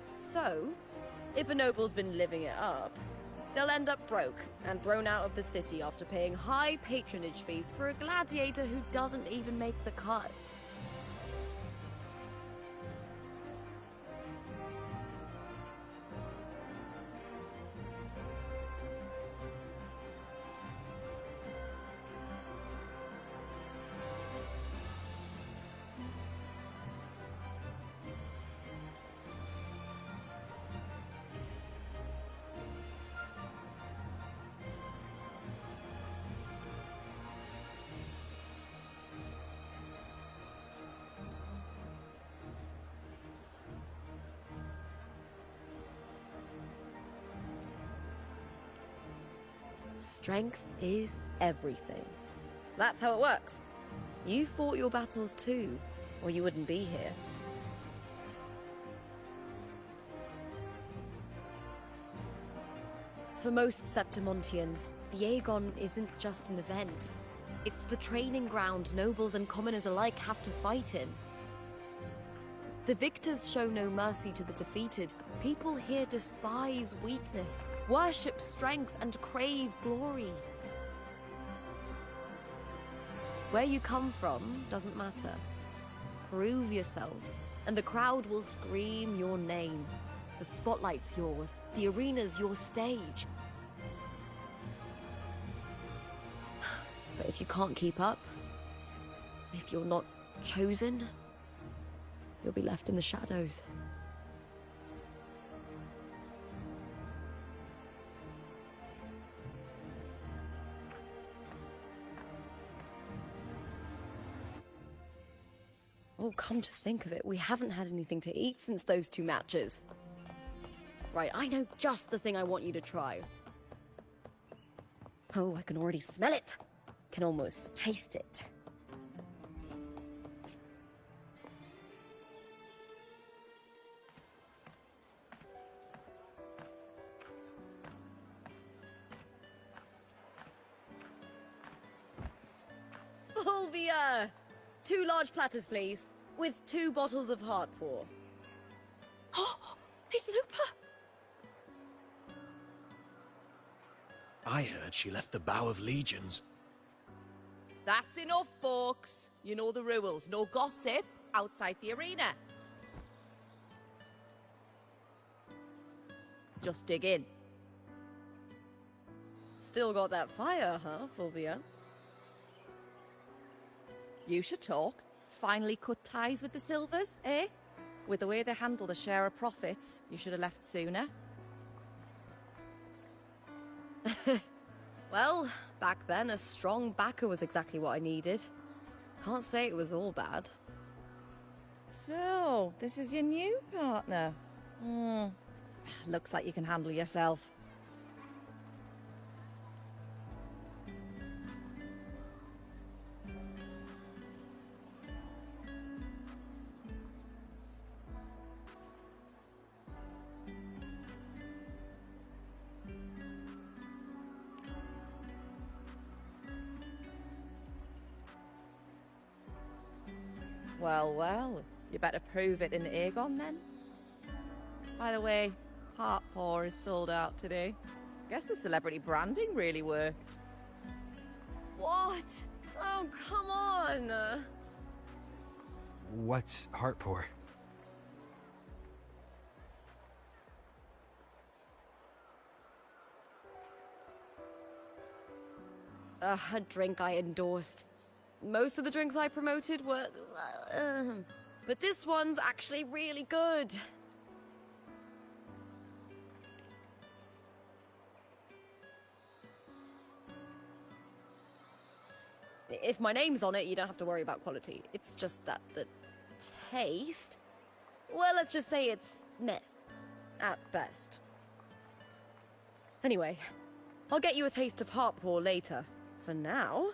So, if a noble's been living it up, they'll end up broke and thrown out of the city after paying high patronage fees for a gladiator who doesn't even make the cut. Strength is everything. That's how it works. You fought your battles too, or you wouldn't be here. For most Septimontians, the Aegon isn't just an event. It's the training ground nobles and commoners alike have to fight in. The victors show no mercy to the defeated. People here despise weakness, worship strength, and crave glory. Where you come from doesn't matter. Prove yourself, and the crowd will scream your name. The spotlight's yours, the arena's your stage. But if you can't keep up, if you're not chosen, you'll be left in the shadows. Oh, come to think of it, we haven't had anything to eat since those 2 matches. Right, I know just the thing I want you to try. Oh, I can already smell it. Can almost taste it. Fulvia! 2 large platters, please, with 2 bottles of heart pour. Oh, it's Lupa! I heard she left the Bow of Legions. That's enough, folks. You know the rules. No gossip outside the arena. Just dig in. Still got that fire, huh, Fulvia? You should talk. Finally cut ties with the Silvers, eh? With the way they handle the share of profits, you should have left sooner. Well, back then, a strong backer was exactly what I needed. Can't say it was all bad. So, this is your new partner. Looks like you can handle yourself. Well, well. You better prove it in Aegon then. By the way, Heart Paw is sold out today. Guess the celebrity branding really worked. What? Oh, come on! What's Heartpour? A drink I endorsed. Most of the drinks I promoted were... but this one's actually really good. If my name's on it, you don't have to worry about quality. It's just that the taste... Well, let's just say it's meh. At best. Anyway, I'll get you a taste of Heartpaw later. For now,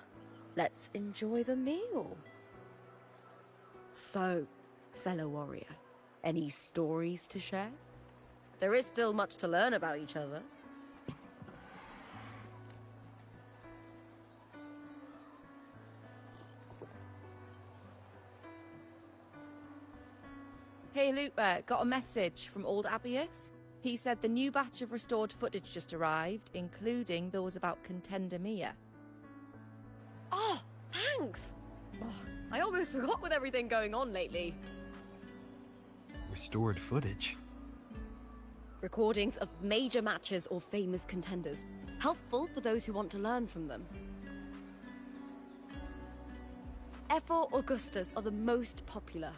let's enjoy the meal. So, fellow warrior, any stories to share? There is still much to learn about each other. Hey Lupa, got a message from old Abius. He said the new batch of restored footage just arrived, including those about Contender Mia. Oh, thanks! Oh, I almost forgot with everything going on lately. Restored footage? Recordings of major matches or famous contenders. Helpful for those who want to learn from them. Ephor Augustas are the most popular.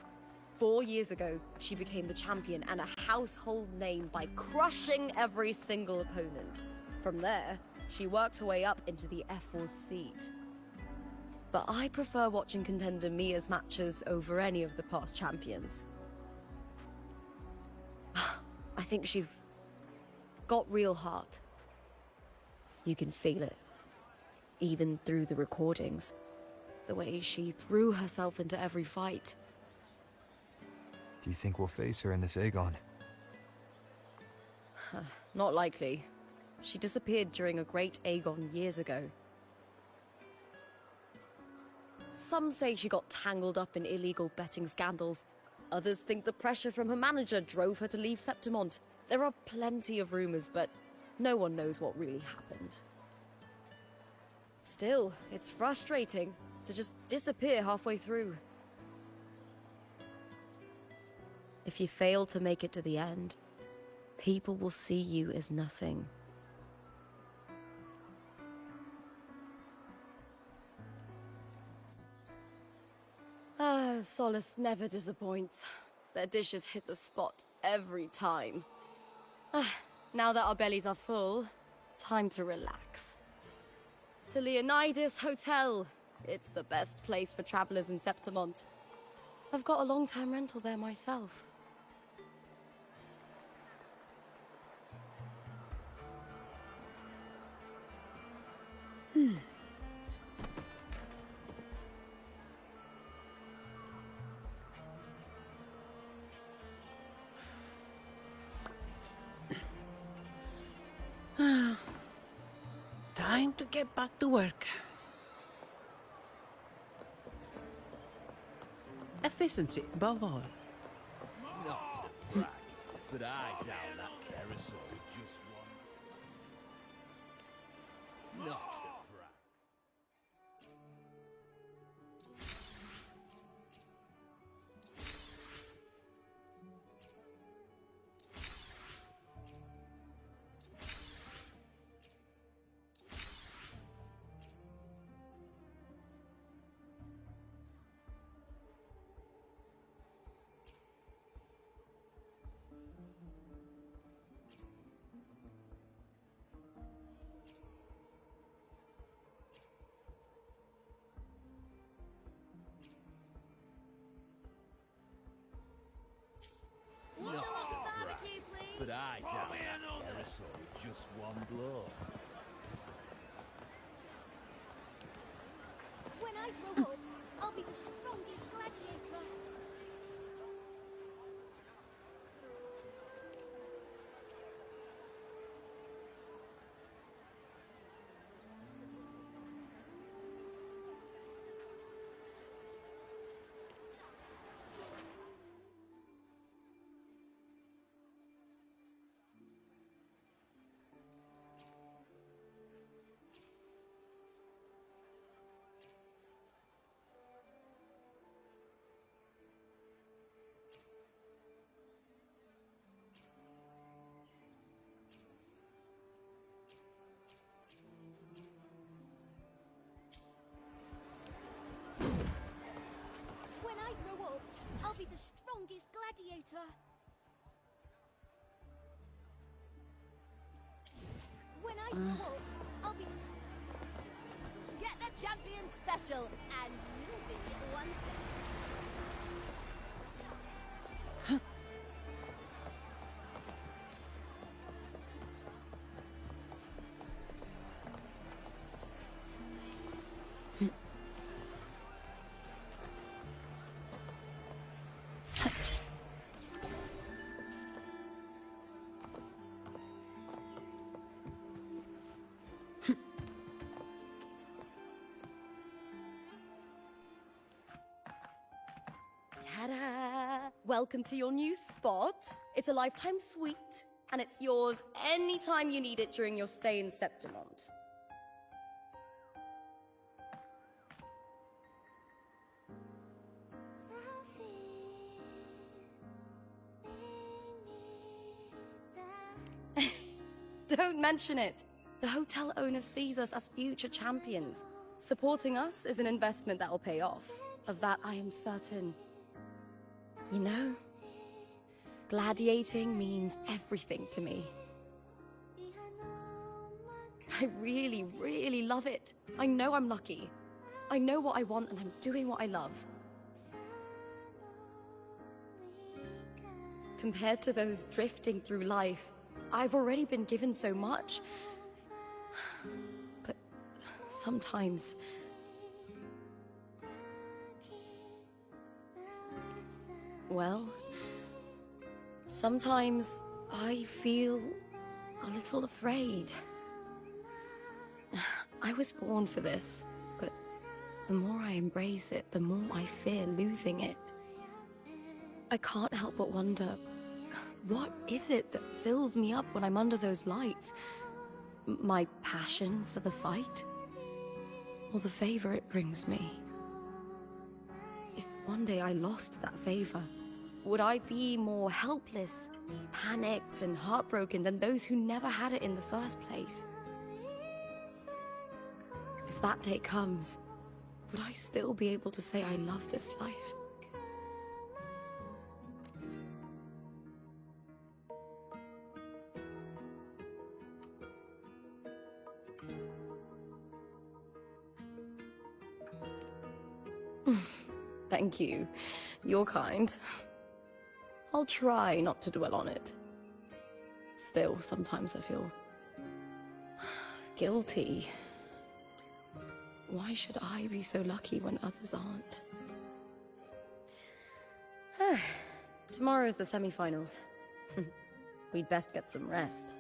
4 years ago, she became the champion and a household name by crushing every single opponent. From there, she worked her way up into the Ephor's seat. But I prefer watching Contender Mia's matches over any of the past champions. I think she's got real heart. You can feel it, even through the recordings. The way she threw herself into every fight. Do you think we'll face her in this Aegon? Not likely. She disappeared during a great Aegon years ago. Some say she got tangled up in illegal betting scandals. Others think the pressure from her manager drove her to leave Septimont. There are plenty of rumors, but no one knows what really happened. Still, it's frustrating to just disappear halfway through. If you fail to make it to the end, people will see you as nothing. Solace never disappoints. Their dishes hit the spot every time. Now that our bellies are full, time to relax. To Leonidas Hotel. It's the best place for travelers in Septimont. I've got a long-term rental there myself. Time to get back to work. Efficiency above all. Not to brag, but I down that carousel with just one. Not to brag. Not to brag, but I down that carousel with just one blow. When I grow up, I'll be the strongest gladiator. be the strongest gladiator. When I grow up, I'll be Get the champion special, and you'll be one step. Ta-da! Welcome to your new spot. It's a lifetime suite, and it's yours anytime you need it during your stay in Septimont. Don't mention it. The hotel owner sees us as future champions. Supporting us is an investment that will pay off. Of that, I am certain. You know, gladiating means everything to me. I really, really love it. I know I'm lucky. I know what I want and I'm doing what I love. Compared to those drifting through life, I've already been given so much. But sometimes... well, sometimes I feel a little afraid. I was born for this, but the more I embrace it, the more I fear losing it. I can't help but wonder, what is it that fills me up when I'm under those lights? My passion for the fight? Or the favor it brings me? If one day I lost that favor, would I be more helpless, panicked, and heartbroken than those who never had it in the first place? If that day comes, would I still be able to say I love this life? Thank you. You're kind. I'll try not to dwell on it. Still, sometimes I feel... guilty. Why should I be so lucky when others aren't? Tomorrow's the semi-finals. We'd best get some rest.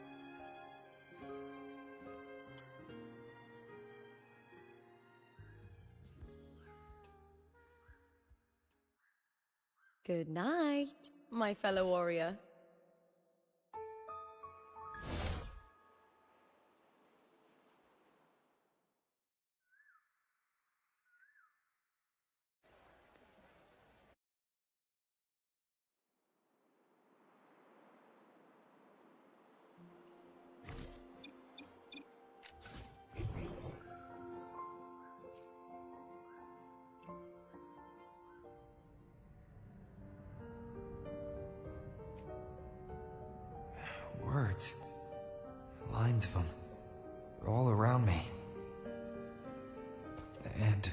Good night, my fellow warrior. Words. Lines of them. All around me. And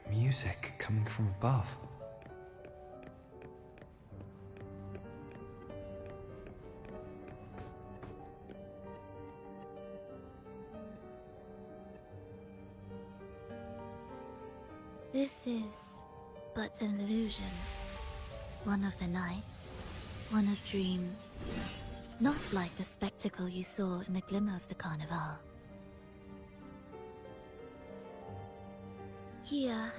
music coming from above. This is but an illusion. One of the nights. One of dreams. Not like the spectacle you saw in the glimmer of the Carnival. Here,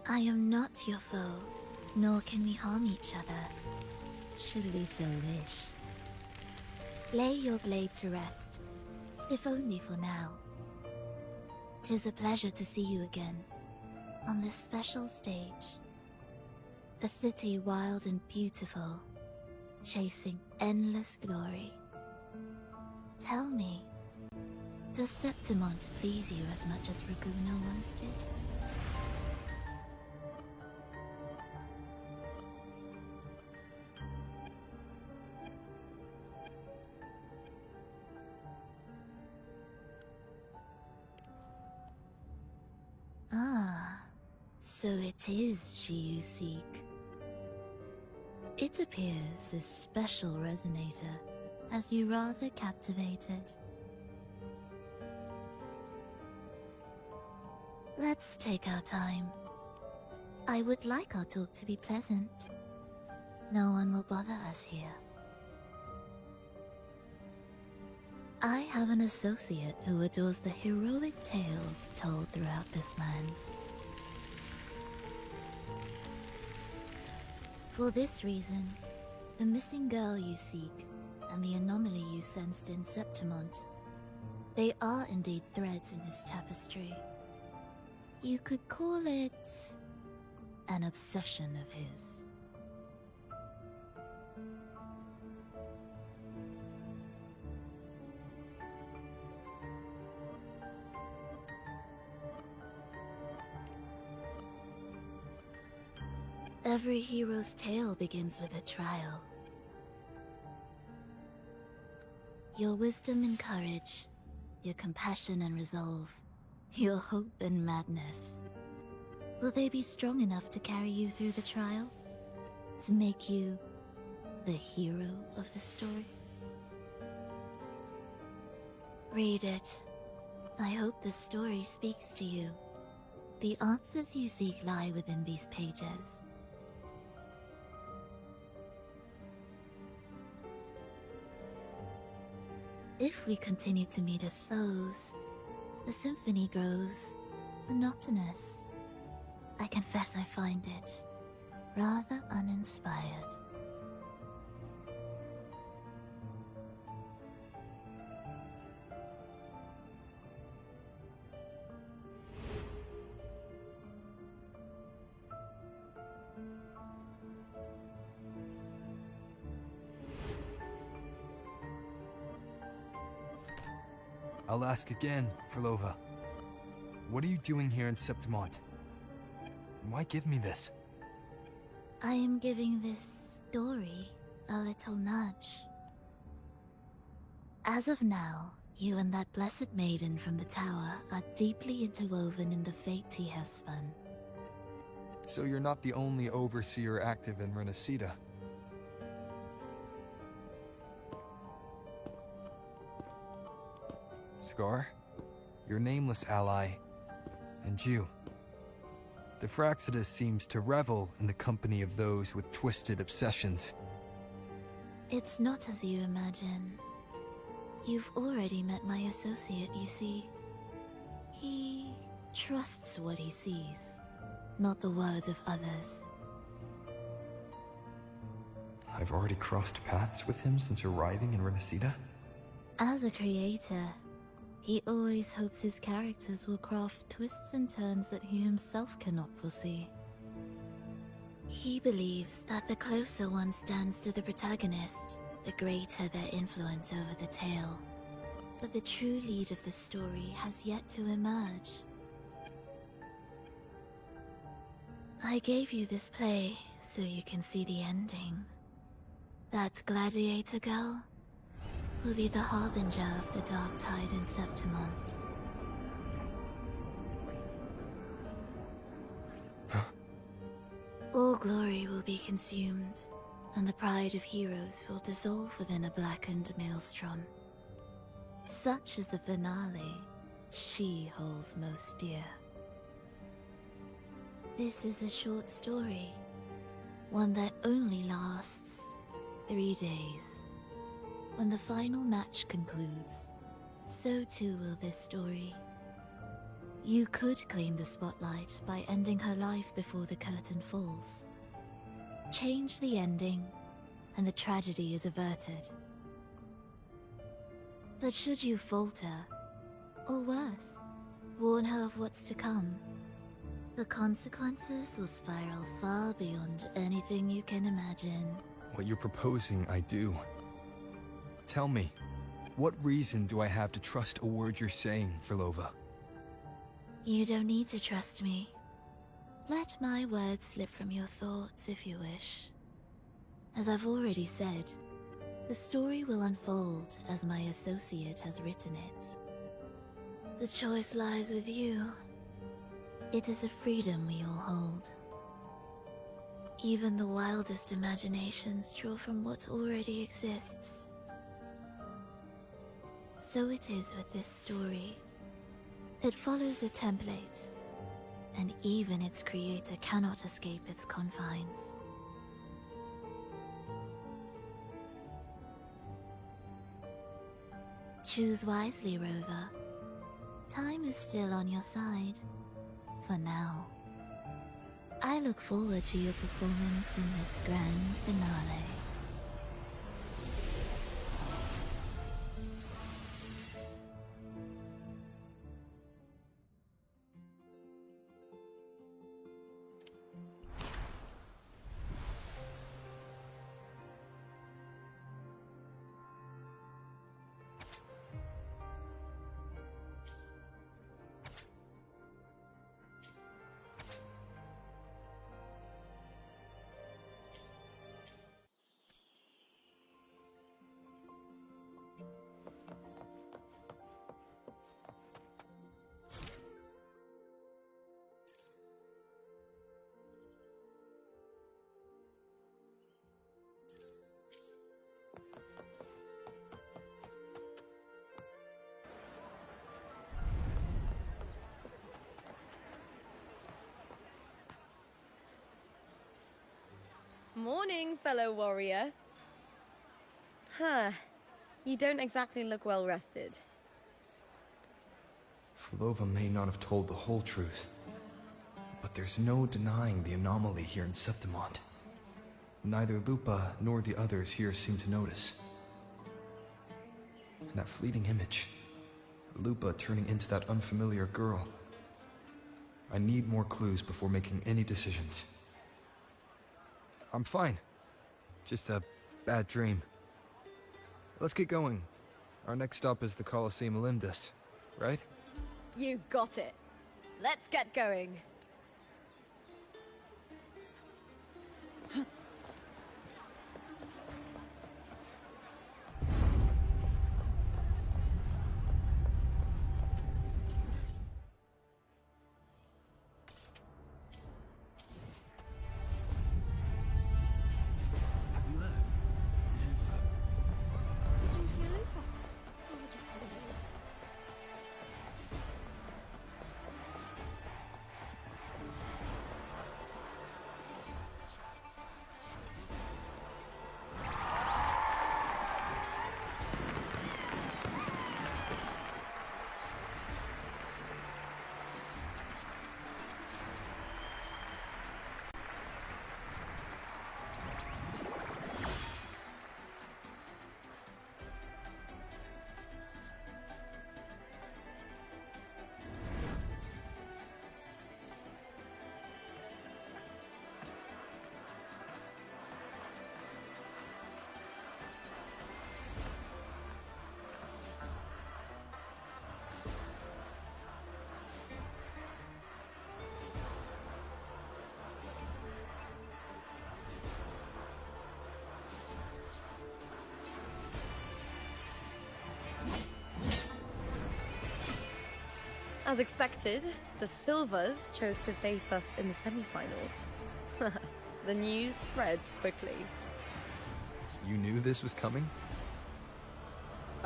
I am not your foe, nor can we harm each other, should we so wish. Lay your blade to rest, if only for now. 'Tis a pleasure to see you again, on this special stage. A city wild and beautiful, chasing endless glory. Tell me, does Septimont please you as much as Raguna once did? So it is she you seek. It appears this special resonator has you rather captivated. Let's take our time. I would like our talk to be pleasant. No one will bother us here. I have an associate who adores the heroic tales told throughout this land. For this reason, the missing girl you seek and the anomaly you sensed in Septimont, they are indeed threads in his tapestry. You could call it an obsession of his. Every hero's tale begins with a trial. Your wisdom and courage, your compassion and resolve, your hope and madness. Will they be strong enough to carry you through the trial? To make you the hero of the story? Read it. I hope the story speaks to you. The answers you seek lie within these pages. If we continue to meet as foes, the symphony grows monotonous. I confess I find it rather uninspired. I'll ask again, Frolova. What are you doing here in Septimont? Why give me this? I am giving this story a little nudge. As of now, you and that blessed maiden from the tower are deeply interwoven in the fate he has spun. So you're not the only overseer active in Renacita. Scar, your nameless ally, and you. The Fraxidus seems to revel in the company of those with twisted obsessions. It's not as you imagine. You've already met my associate, you see. He trusts what he sees, not the words of others. I've already crossed paths with him since arriving in Renacita? As a creator, he always hopes his characters will craft twists and turns that he himself cannot foresee. He believes that the closer one stands to the protagonist, the greater their influence over the tale. But the true lead of the story has yet to emerge. I gave you this play so you can see the ending. That gladiator girl will be the harbinger of the dark tide in Septimont. All glory will be consumed, and the pride of heroes will dissolve within a blackened maelstrom. Such is the finale she holds most dear. This is a short story, one that only lasts 3 days. When the final match concludes, so too will this story. You could claim the spotlight by ending her life before the curtain falls. Change the ending, and the tragedy is averted. But should you falter, or worse, warn her of what's to come, the consequences will spiral far beyond anything you can imagine. What you're proposing, I do. Tell me, what reason do I have to trust a word you're saying, Frolova? You don't need to trust me. Let my words slip from your thoughts if you wish. As I've already said, the story will unfold as my associate has written it. The choice lies with you. It is a freedom we all hold. Even the wildest imaginations draw from what already exists. So it is with this story. It follows a template, and even its creator cannot escape its confines. Choose wisely, Rover. Time is still on your side. For now. I look forward to your performance in this grand finale. Morning, fellow warrior. Huh. You don't exactly look well rested. Flova may not have told the whole truth, but there's no denying the anomaly here in Septimont. Neither Lupa nor the others here seem to notice. And that fleeting image, Lupa turning into that unfamiliar girl. I need more clues before making any decisions. I'm fine. Just a bad dream. Let's get going. Our next stop is the Colosseum Olympus, right? You got it. Let's get going. As expected, the Silvers chose to face us in the semi-finals. The news spreads quickly. You knew this was coming?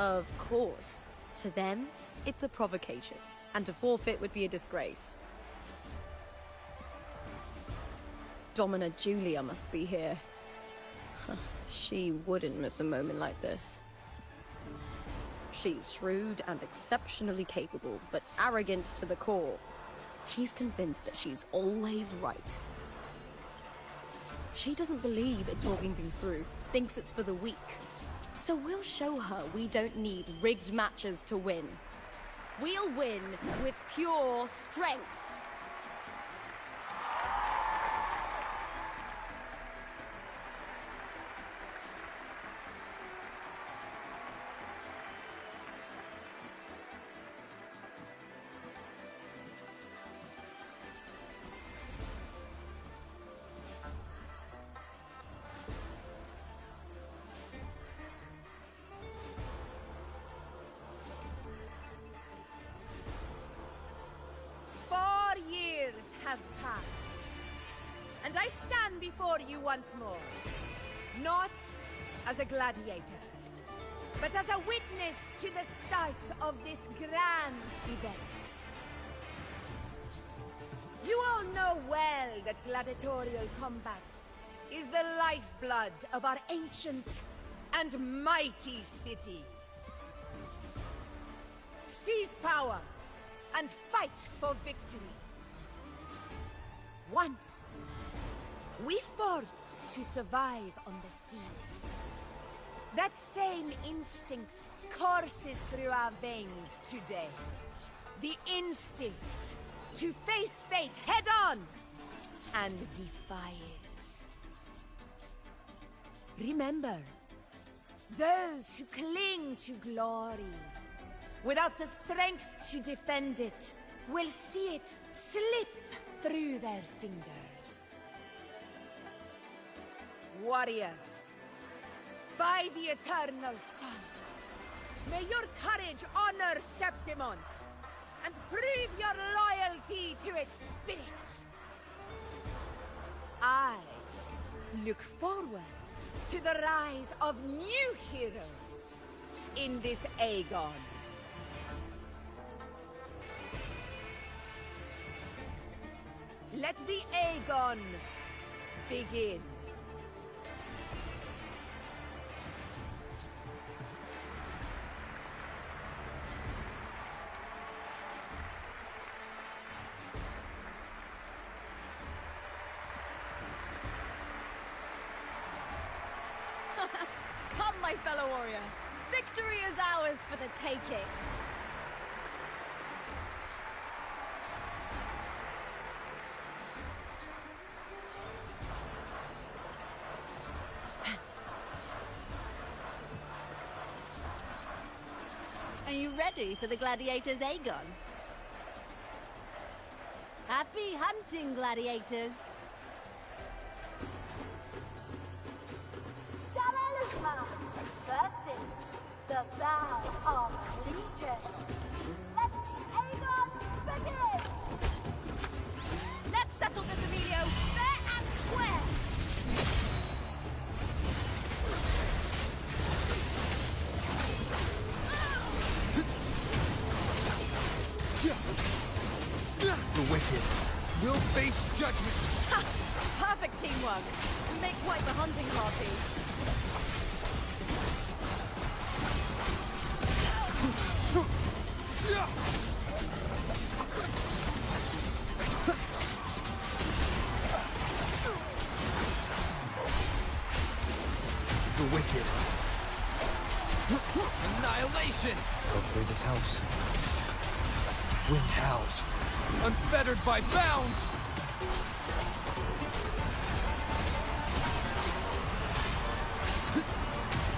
Of course. To them, it's a provocation, and to forfeit would be a disgrace. Domina Julia must be here. She wouldn't miss a moment like this. She's shrewd and exceptionally capable, but arrogant to the core. She's convinced that she's always right. She doesn't believe in talking things through, thinks it's for the weak. So we'll show her we don't need rigged matches to win. We'll win with pure strength. once more. Not as a gladiator, but as a witness to the start of this grand event. You all know well that gladiatorial combat is the lifeblood of our ancient and mighty city. Seize power and fight for victory. Once, we fought to survive on the seas. That same instinct courses through our veins today. The instinct to face fate head-on and defy it. Remember, those who cling to glory without the strength to defend it will see it slip through their fingers. Warriors, by the eternal sun, may your courage honor Septimont and prove your loyalty to its spirit. I look forward to the rise of new heroes in this Aegon. Let the Aegon begin. Come, my fellow warrior. Victory is ours for the taking. Are you ready for the gladiators, Aegon? Happy hunting, gladiators! Versus the vow of allegiance. Let Aegon begin! Let's settle this, Emilio, fair and square! The wicked will face judgment. Ha! Perfect teamwork. We make quite the hunting party. The wicked. Annihilation! Hopefully this helps. Wind howls. Unfettered by bounds!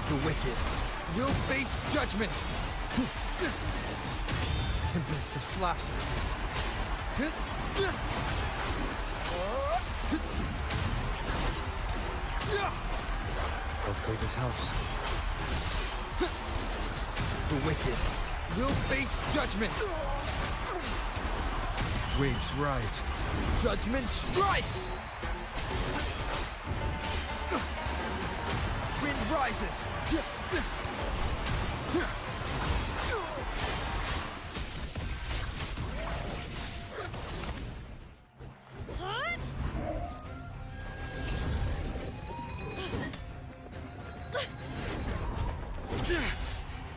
The wicked will face judgment! Tempest of slashes. Hopefully this helps. The wicked will face judgment! Waves rise. Judgment strikes! Wind rises!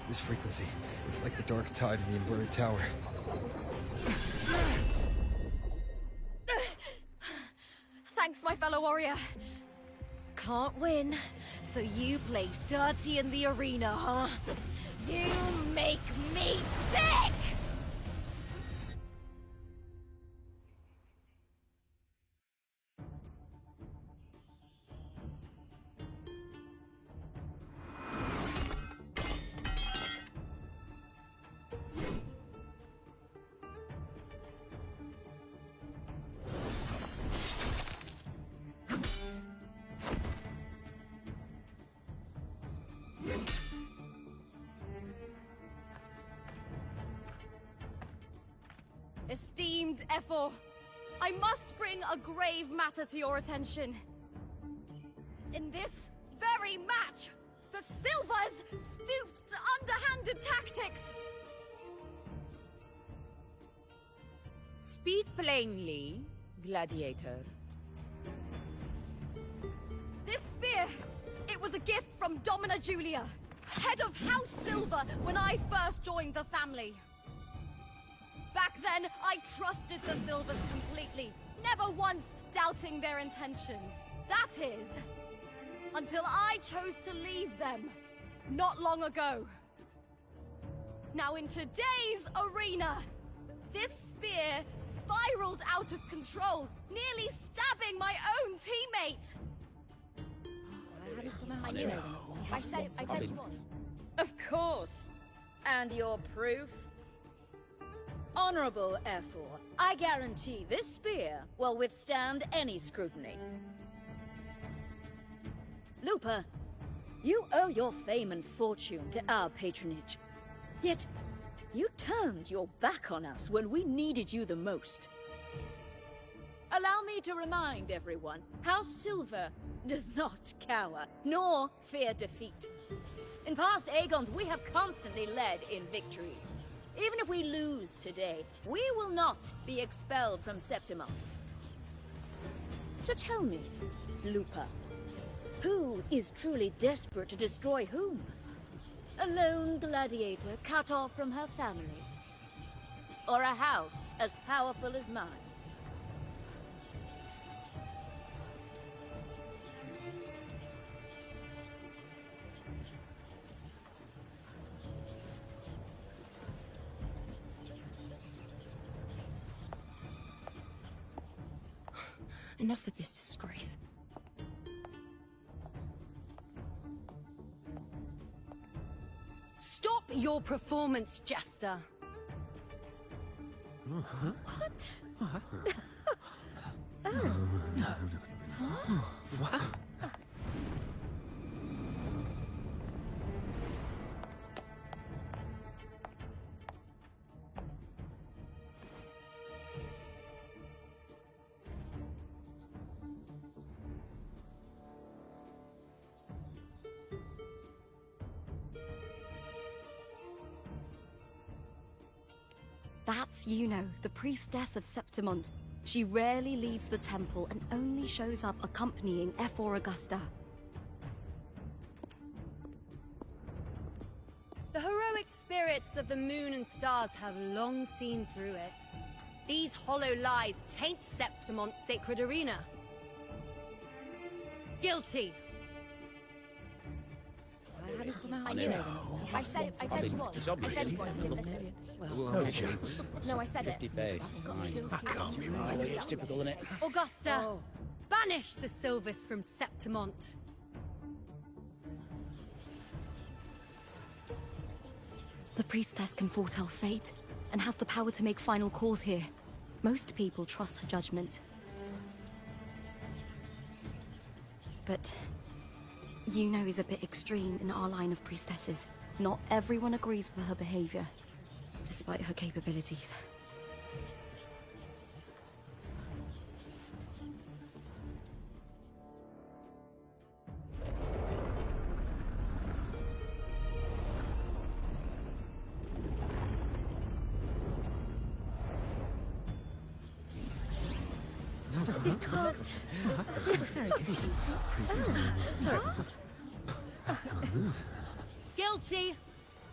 This frequency, it's like the dark tide in the inverted tower. Thanks, my fellow warrior. Can't win, so you play dirty in the arena, huh? You make me sick! Esteemed Ephor, I must bring a grave matter to your attention. In this very match, the Silvers stooped to underhanded tactics. Speak plainly, gladiator. This spear, it was a gift from Domina Julia, head of House Silver when I first joined the family. Back then, I trusted the Silvers completely, never once doubting their intentions. That is, until I chose to leave them, not long ago. Now in today's arena, this spear spiraled out of control, nearly stabbing my own teammate. I knew it. I said you want. Of course. And your proof? Honorable F4, I guarantee this spear will withstand any scrutiny. Lupa, you owe your fame and fortune to our patronage. Yet, you turned your back on us when we needed you the most. Allow me to remind everyone, House Silver does not cower, nor fear defeat. In past Aegons, we have constantly led in victories. Even if we lose today, we will not be expelled from Septimont. So tell me, Lupa, who is truly desperate to destroy whom? A lone gladiator cut off from her family? Or a house as powerful as mine? Enough of this disgrace. Stop your performance, Jester. What? What? That's Yuno, the priestess of Septimont. She rarely leaves the temple and only shows up accompanying F4 Augusta. The heroic spirits of the moon and stars have long seen through it. These hollow lies taint Septimont's sacred arena. Guilty. I knew it. I said you want. It's I obvious. said you want. No chance. No, I said it. 50 face. That can't be right. It's typical, isn't it? Augusta, banish the Silvers from Septimont. The priestess can foretell fate, and has the power to make final calls here. Most people trust her judgment. But Yuno is a bit extreme in our line of priestesses. Not everyone agrees with her behavior, despite her capabilities. This tart. This is very confusing. Sorry. Guilty.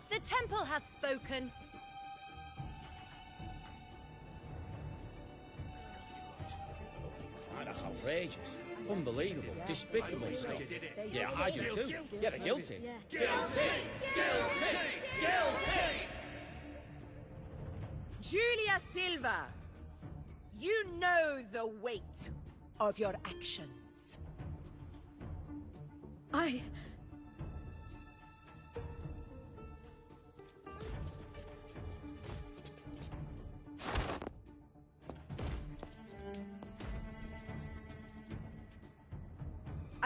The temple has spoken. That's outrageous. Unbelievable. Despicable stuff. Yeah, I do too. Yeah, they're guilty. Guilty! Julia Silva, you know the weight of your actions. I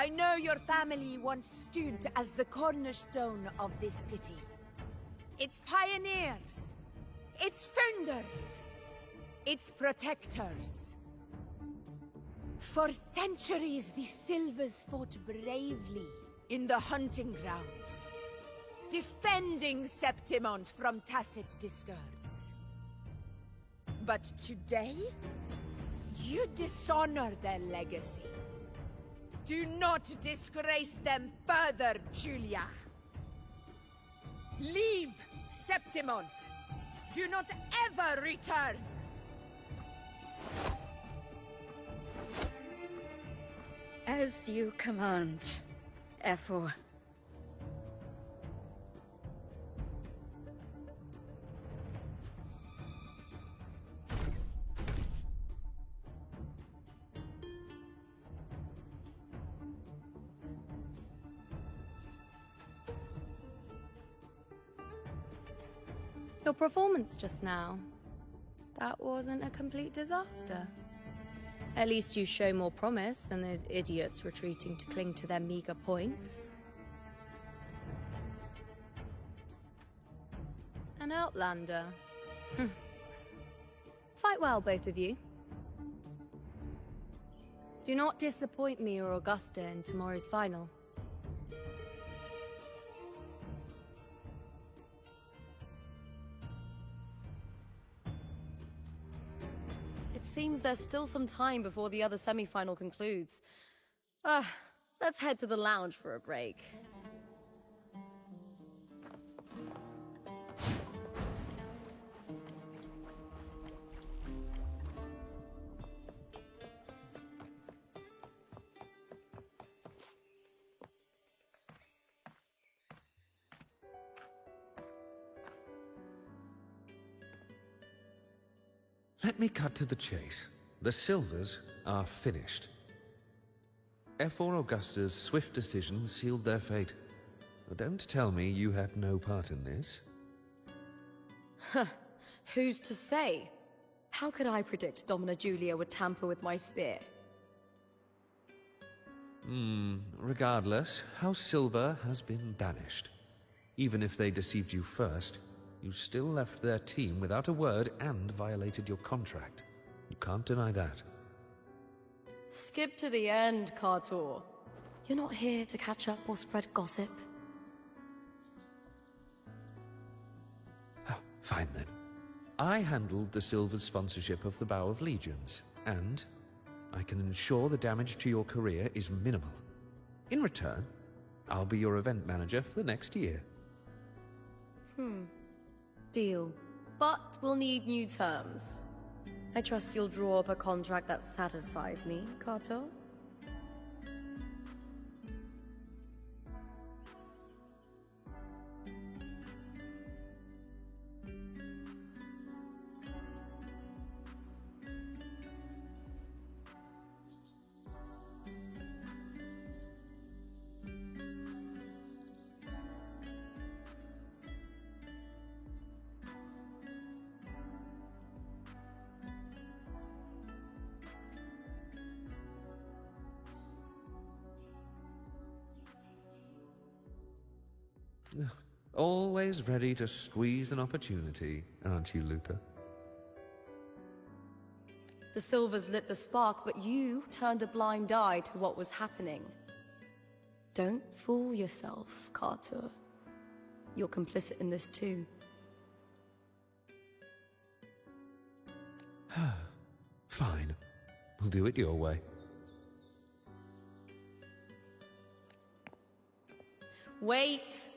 know your family once stood as the cornerstone of this city. Its pioneers, its founders, its protectors. For centuries, the Silvers fought bravely in the hunting grounds, defending Septimont from Tacit discords. But today, you dishonor their legacy. Do not disgrace them further, Julia. Leave Septimont. Do not ever return. As you command, Efor. Your performance just now. That wasn't a complete disaster. At least you show more promise than those idiots retreating to cling to their meager points. An outlander. Fight well, both of you. Do not disappoint me or Augusta in tomorrow's final. It seems there's still some time before the other semi-final concludes. Let's head to the lounge for a break. Let me cut to the chase. The Silvers are finished. Efor Augusta's swift decision sealed their fate. But don't tell me you had no part in this. Who's to say? How could I predict Domina Julia would tamper with my spear? Regardless, House Silver has been banished. Even if they deceived you first, you still left their team without a word and violated your contract. You can't deny that. Skip to the end, Kartor. You're not here to catch up or spread gossip. Fine then. I handled the Silver's sponsorship of the Bow of Legions, and I can ensure the damage to your career is minimal. In return, I'll be your event manager for the next year. Deal. But we'll need new terms. I trust you'll draw up a contract that satisfies me, Kato. Always ready to squeeze an opportunity, aren't you, Lupa? The Silvers lit the spark, but you turned a blind eye to what was happening. Don't fool yourself, Carter. You're complicit in this too. Fine. We'll do it your way. Wait!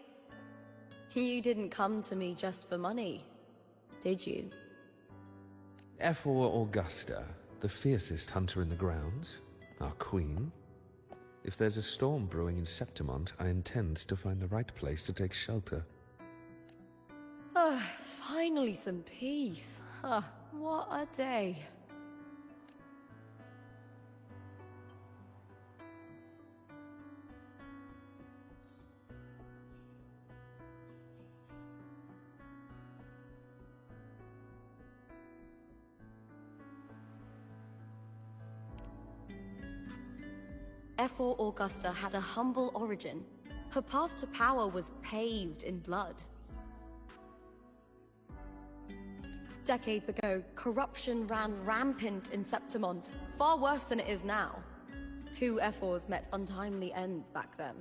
You didn't come to me just for money, did you? Efor Augusta, the fiercest hunter in the grounds, our queen. If there's a storm brewing in Septimont, I intend to find the right place to take shelter. Finally some peace. What a day. Efor Augusta had a humble origin. Her path to power was paved in blood. Decades ago, corruption ran rampant in Septimont, far worse than it is now. 2 Ephors met untimely ends back then.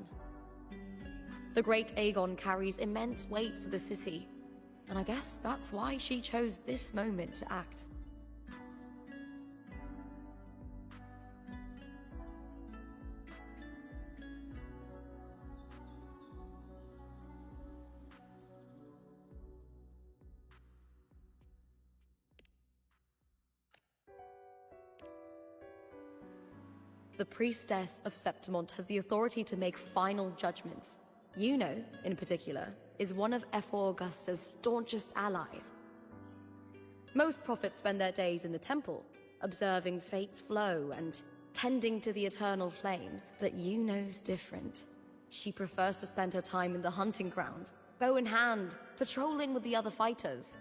The great Aegon carries immense weight for the city, and I guess that's why she chose this moment to act. The Priestess of Septimont has the authority to make final judgments. Yuno, in particular, is one of Ephor Augusta's staunchest allies. Most prophets spend their days in the temple, observing fate's flow and tending to the eternal flames, but Yuno's different. She prefers to spend her time in the hunting grounds, bow in hand, patrolling with the other fighters.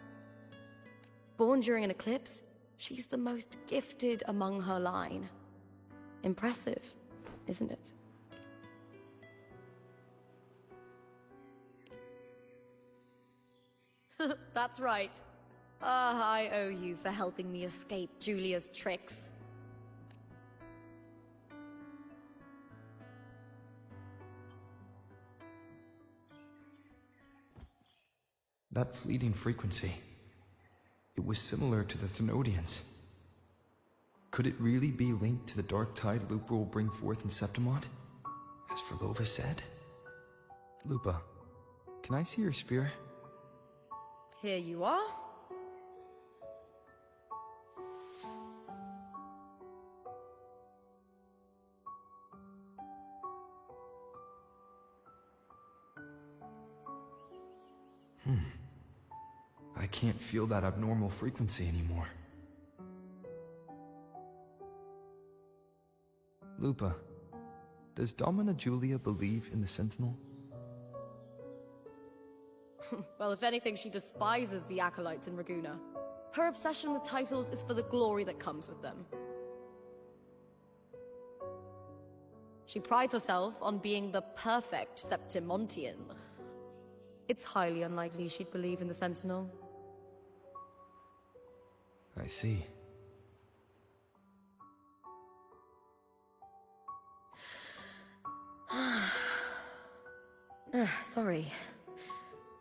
Born during an eclipse, she's the most gifted among her line. Impressive, isn't it? That's right. I owe you for helping me escape Julia's tricks. That fleeting frequency, it was similar to the Thenodians. Could it really be linked to the dark tide Lupa will bring forth in Septimont, as Verlova said? Lupa, can I see your spear? Here you are. I can't feel that abnormal frequency anymore. Lupa, does Domina Julia believe in the Sentinel? Well, if anything, she despises the acolytes in Raguna. Her obsession with titles is for the glory that comes with them. She prides herself on being the perfect Septimontian. It's highly unlikely she'd believe in the Sentinel. I see. Sorry.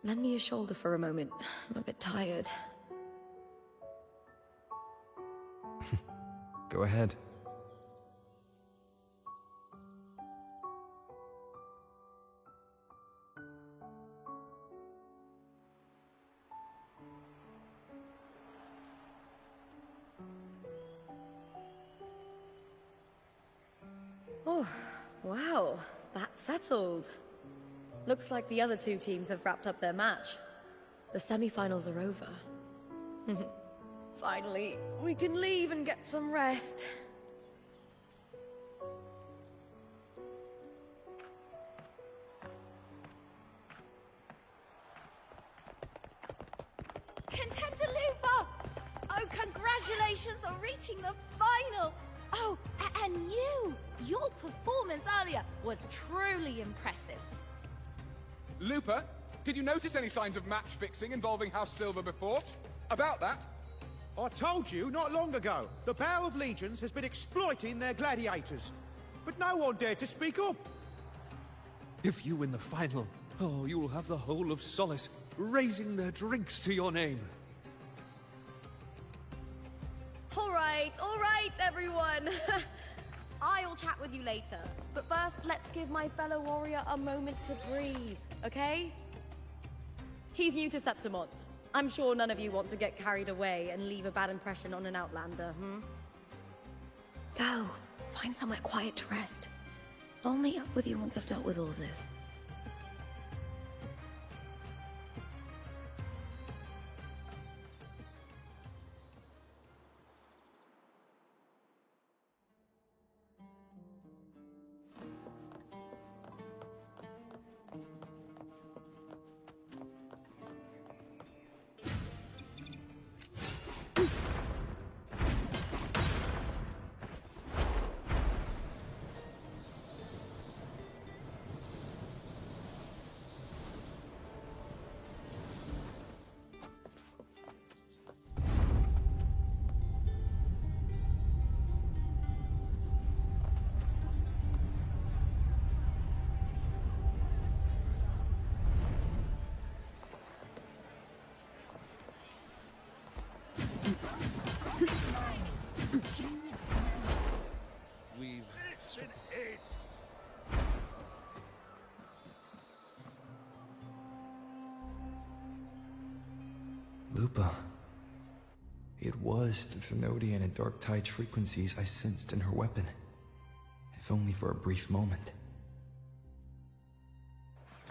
Lend me your shoulder for a moment. I'm a bit tired. Go ahead. Oh, wow. That's settled. Looks like the other 2 teams have wrapped up their match. The semi-finals are over. Finally, we can leave and get some rest. Contender Lupa! Oh, congratulations on reaching the final! Oh, and you! Your performance earlier was truly impressive. Lupa, did you notice any signs of match fixing involving House Silver before? About that? I told you not long ago, the Bow of Legions has been exploiting their gladiators. But no one dared to speak up. If you win the final, oh, you'll have the whole of Solace raising their drinks to your name. All right, everyone. I'll chat with you later. But first, let's give my fellow warrior a moment to breathe, okay? He's new to Septimont. I'm sure none of you want to get carried away and leave a bad impression on an Outlander, Go. Find somewhere quiet to rest. I'll meet up with you once I've dealt with all this. We've... Lupa. It was the Thenodian and Dark Tide frequencies I sensed in her weapon. If only for a brief moment.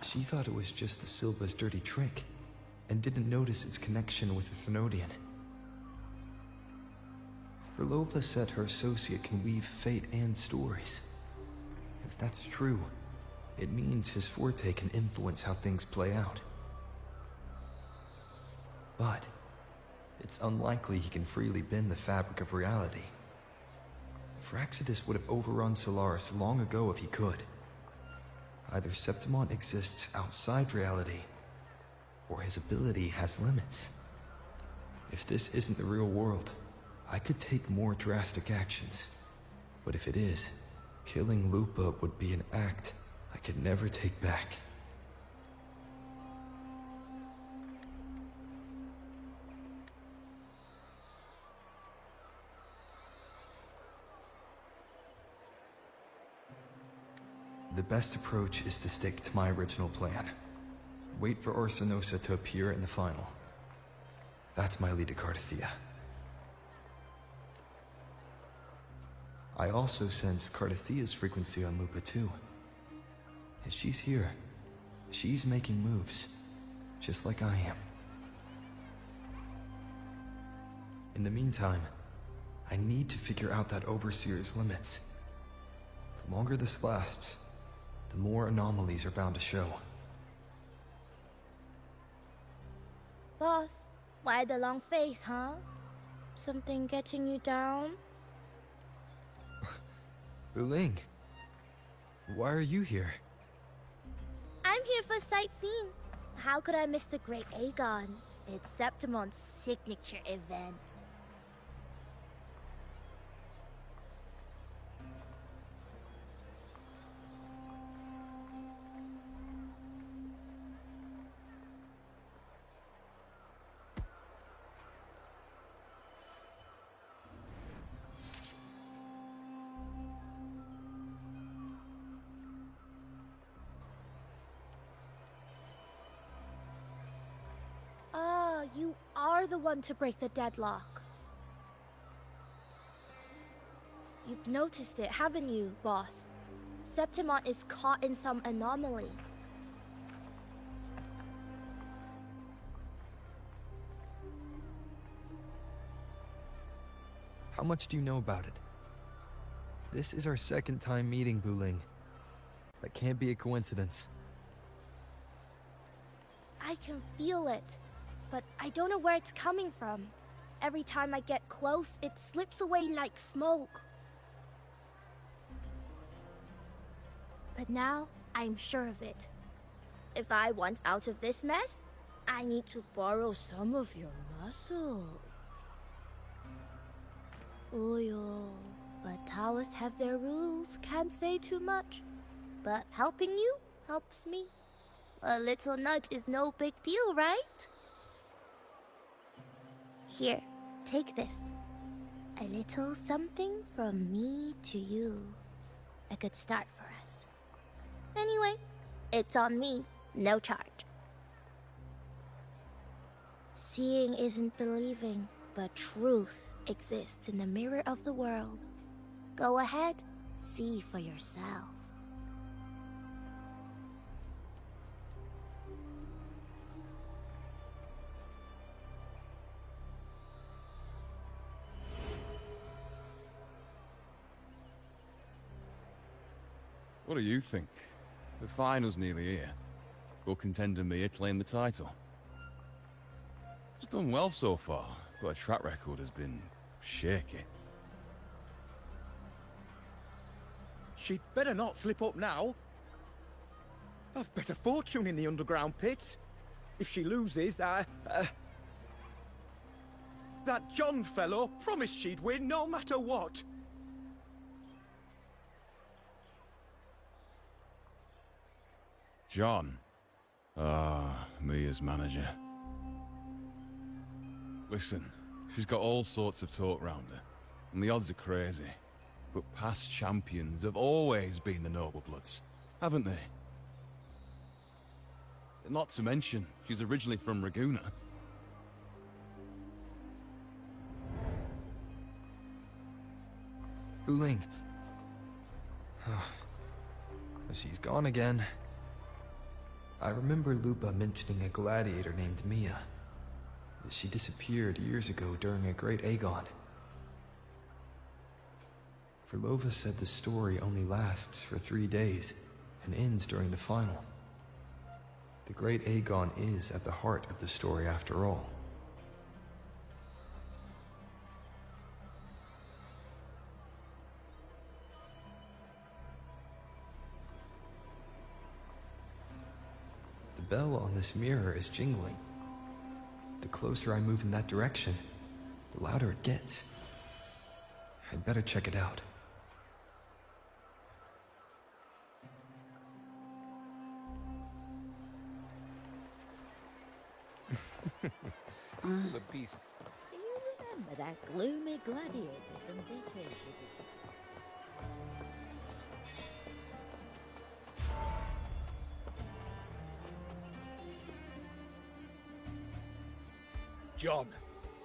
She thought it was just the Silva's dirty trick, and didn't notice its connection with the Thenodian. Frolova said her associate can weave fate and stories. If that's true, it means his forte can influence how things play out. But it's unlikely he can freely bend the fabric of reality. Fraxidus would have overrun Solaris long ago if he could. Either Septimont exists outside reality, or his ability has limits. If this isn't the real world, I could take more drastic actions. But if it is, killing Lupa would be an act I could never take back. The best approach is to stick to my original plan. Wait for Orsinosa to appear in the final. That's my lead to Cardathia. I also sense Cardathia's frequency on Lupa too. If she's here, she's making moves, just like I am. In the meantime, I need to figure out that Overseer's limits. The longer this lasts, the more anomalies are bound to show. Boss, why the long face, huh? Something getting you down? Wuling, why are you here? I'm here for sightseeing. How could I miss the Great Aegon? It's Septimon's signature event. You are the one to break the deadlock. You've noticed it, haven't you, boss? Septimont is caught in some anomaly. How much do you know about it? This is our second time meeting, Wuling. That can't be a coincidence. I can feel it, but I don't know where it's coming from. Every time I get close, it slips away like smoke. But now, I'm sure of it. If I want out of this mess, I need to borrow some of your muscle. Oyo, but Taoists have their rules, can't say too much. But helping you helps me. A little nudge is no big deal, right? Here, take this. A little something from me to you. A good start for us. Anyway, it's on me, no charge. Seeing isn't believing, but truth exists in the mirror of the world. Go ahead, see for yourself. What do you think? The final's nearly here. Will contender Mia claim the title? She's done well so far, but her track record has been shaky. She'd better not slip up now. I've bet a fortune in the underground pits. If she loses, that John fellow promised she'd win no matter what. John. Ah, Mia's manager. Listen, She's got all sorts of talk round her, and the odds are crazy. But past champions have always been the noble bloods, haven't they? Not to mention, she's originally from Raguna. Wuling. She's gone again. I remember Lupa mentioning a gladiator named Mia. She disappeared years ago during a great Aegon. Verlova said the story only lasts for 3 days and ends during the final. The great Aegon is at the heart of the story after all. The bell on this mirror is jingling. The closer I move in that direction, the louder it gets. I'd better check it out. The pieces. Do you remember that gloomy gladiator from decades ago? John,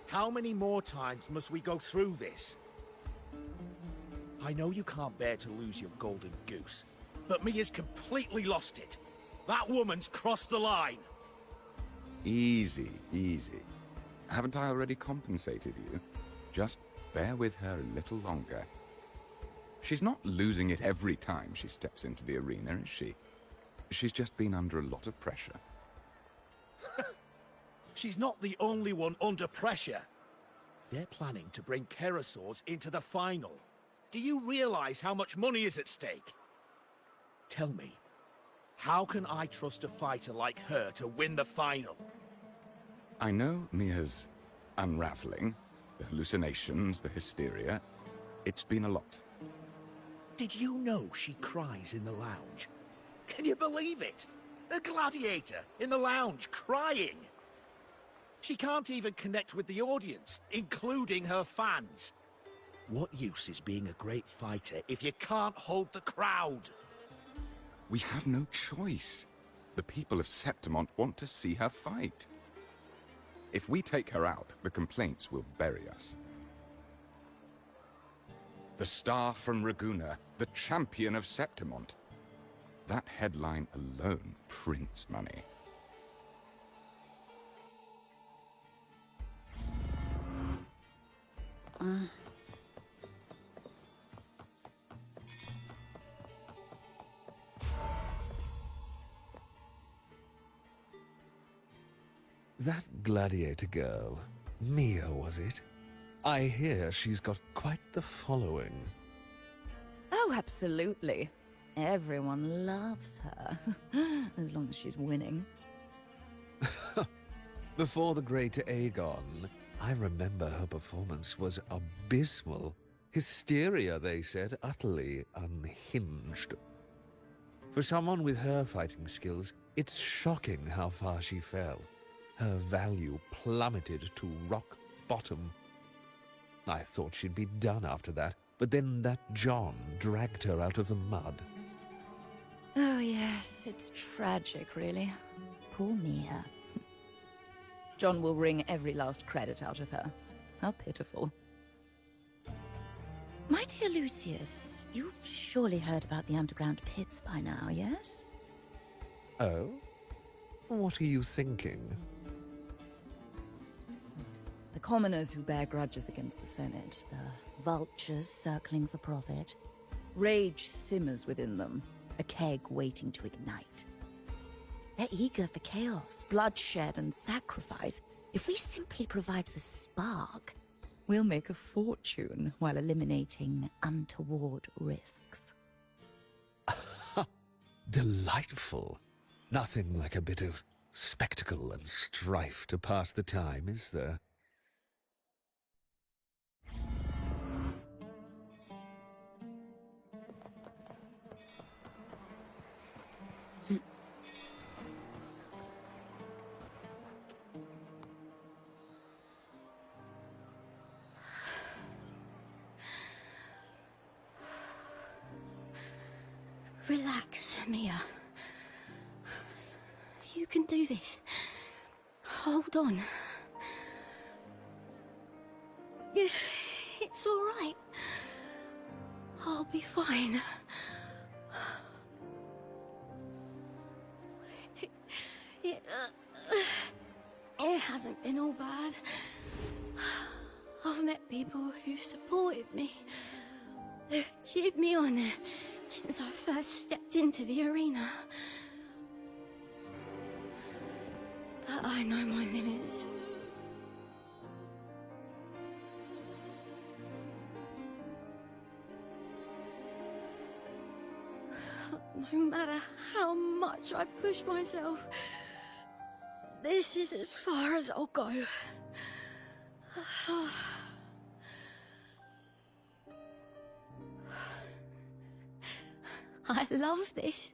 how many more times must we go through this? I know you can't bear to lose your golden goose, but Mia's completely lost it. That woman's crossed the line. Easy, easy. Haven't I already compensated you? Just bear with her a little longer. She's not losing it every time she steps into the arena, is she? She's just been under a lot of pressure. She's not the only one under pressure. They're planning to bring Kerasaurs into the final. Do you realize how much money is at stake? Tell me, how can I trust a fighter like her to win the final? I know Mia's unraveling, the hallucinations, the hysteria. It's been a lot. Did you know she cries in the lounge? Can you believe it? A gladiator in the lounge crying! She can't even connect with the audience, including her fans. What use is being a great fighter if you can't hold the crowd? We have no choice. The people of Septimont want to see her fight. If we take her out, the complaints will bury us. The star from Raguna, the champion of Septimont. That headline alone prints money. That gladiator girl, Mia, was it? I hear she's got quite the following. Oh, absolutely. Everyone loves her. As long as she's winning. Before the great Aegon, I remember her performance was abysmal. Hysteria, they said, utterly unhinged. For someone with her fighting skills, it's shocking how far she fell. Her value plummeted to rock bottom. I thought she'd be done after that, but then that John dragged her out of the mud. Oh yes, it's tragic, really. Poor Mia. John will wring every last credit out of her. How pitiful. My dear Lucius, you've surely heard about the underground pits by now, yes? Oh? What are you thinking? The commoners who bear grudges against the Senate, the vultures circling for profit. Rage simmers within them, a keg waiting to ignite. They're eager for chaos, bloodshed, and sacrifice. If we simply provide the spark, we'll make a fortune while eliminating untoward risks. Delightful. Nothing like a bit of spectacle and strife to pass the time, is there? Relax, Mia. You can do this. Hold on. It's all right. I'll be fine. It hasn't been all bad. I've met people who've supported me. They've cheered me on since I first stepped into the arena. But I know my limits. No matter how much I push myself, this is as far as I'll go. I love this.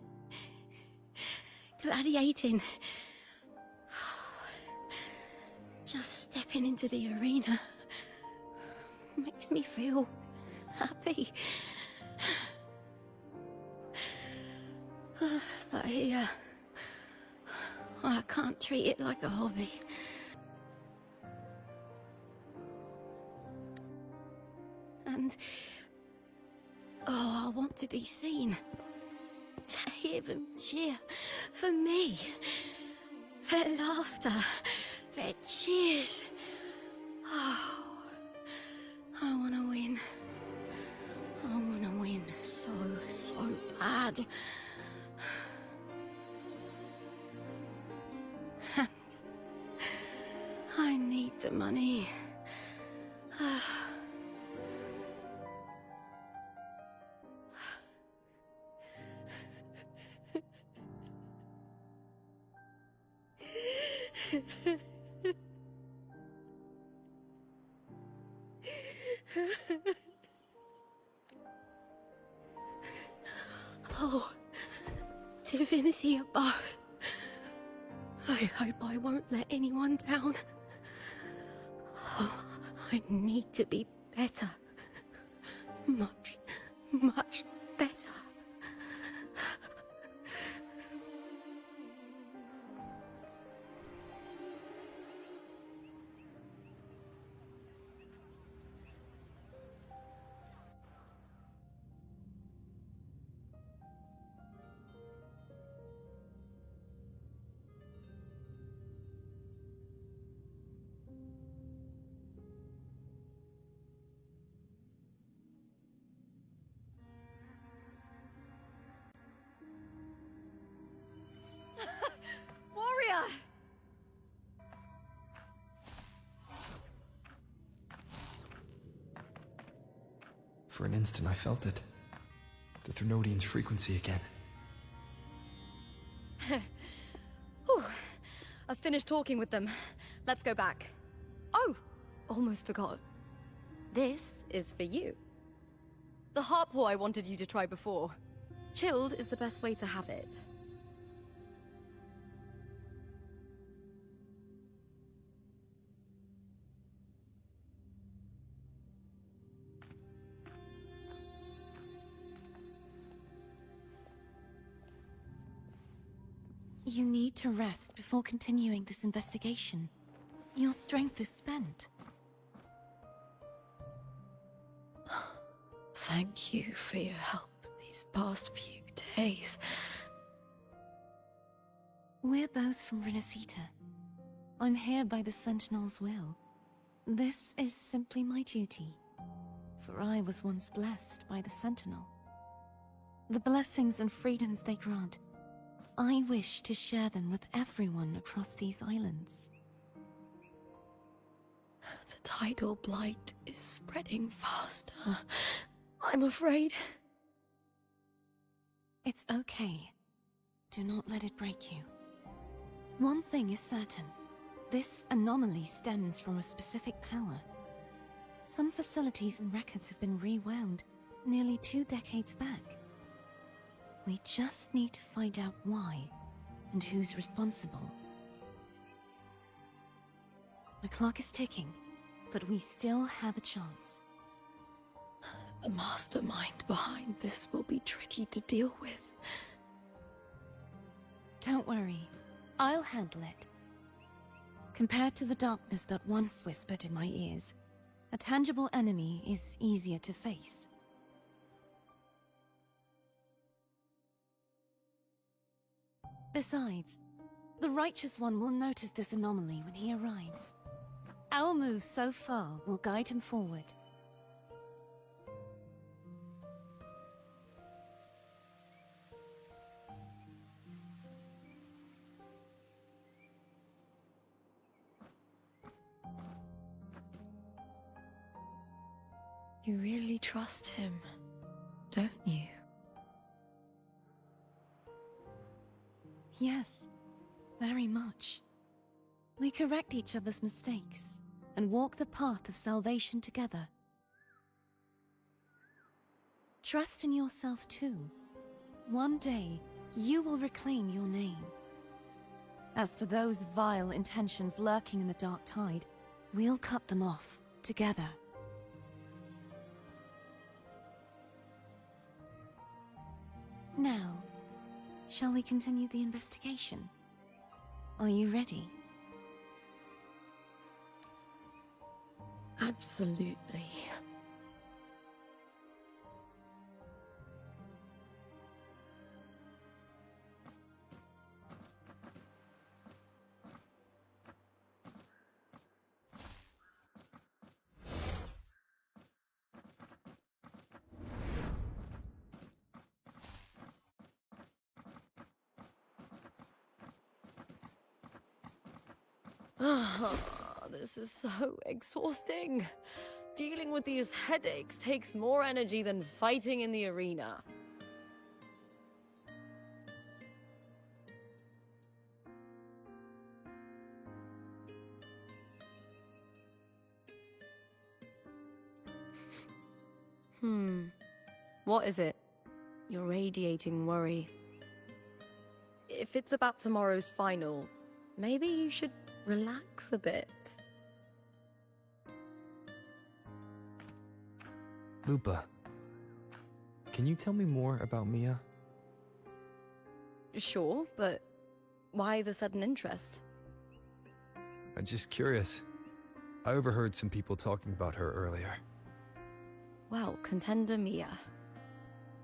Gladiating. Just stepping into the arena makes me feel happy. But here, I can't treat it like a hobby. And I want to be seen. To hear them cheer for me. Their laughter, their cheers. Oh, I want to win. I want to win so bad. And I need the money. Oh, divinity above. I hope I won't let anyone down. Oh, I need to be better. Much better. Warrior! For an instant, I felt it. The Thrunodian's frequency again. Whew. I've finished talking with them. Let's go back. Oh, almost forgot. This is for you. The harpor I wanted you to try before. Chilled is the best way to have it. You need to rest before continuing this investigation. Your strength is spent. Thank you for your help these past few days. We're both from Renacita. I'm here by the Sentinel's will. This is simply my duty, for I was once blessed by the Sentinel. The blessings and freedoms they grant, I wish to share them with everyone across these islands. The tidal blight is spreading faster. I'm afraid. It's okay. Do not let it break you. One thing is certain. This anomaly stems from a specific power. Some facilities and records have been rewound nearly 2 decades back. We just need to find out why and who's responsible. The clock is ticking, but we still have a chance. The mastermind behind this will be tricky to deal with. Don't worry. I'll handle it. Compared to the darkness that once whispered in my ears, a tangible enemy is easier to face. Besides, the Righteous One will notice this anomaly when he arrives. Our moves so far will guide him forward. You really trust him, don't you? Yes, very much. We correct each other's mistakes and walk the path of salvation together. Trust in yourself too. One day, you will reclaim your name. As for those vile intentions lurking in the Dark Tide, we'll cut them off together. Now, shall we continue the investigation? Are you ready? Absolutely. This is so exhausting. Dealing with these headaches takes more energy than fighting in the arena. What is it? You're radiating worry. If it's about tomorrow's final, maybe you should relax a bit. Lupa, can you tell me more about Mia? Sure, but why the sudden interest? I'm just curious. I overheard some people talking about her earlier. Well, contender Mia.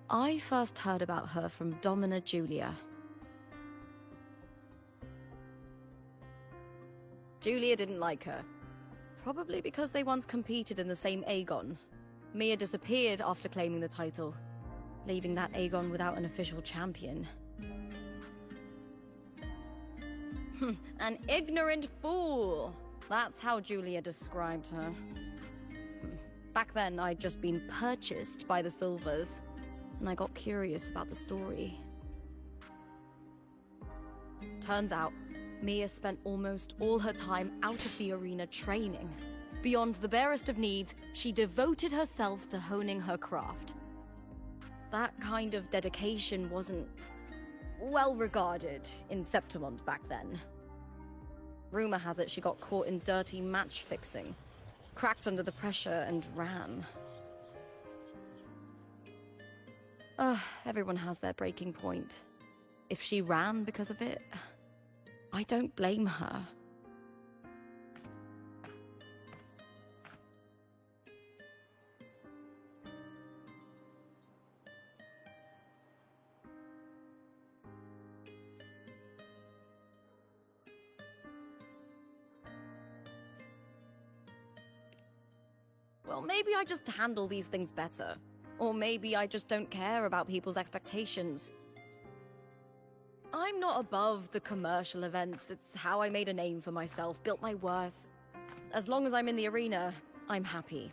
I first heard about her from Domina Julia. Julia didn't like her. Probably because they once competed in the same Aegon. Mia disappeared after claiming the title, leaving that Aegon without an official champion. An ignorant fool! That's how Julia described her. Back then, I'd just been purchased by the Silvers, and I got curious about the story. Turns out, Mia spent almost all her time out of the arena training. Beyond the barest of needs, she devoted herself to honing her craft. That kind of dedication wasn't well regarded in Septimont back then. Rumor has it she got caught in dirty match fixing, cracked under the pressure and ran. Everyone has their breaking point. If she ran because of it, I don't blame her. Well, maybe I just handle these things better. Or maybe I just don't care about people's expectations. I'm not above the commercial events. It's how I made a name for myself, built my worth. As long as I'm in the arena, I'm happy.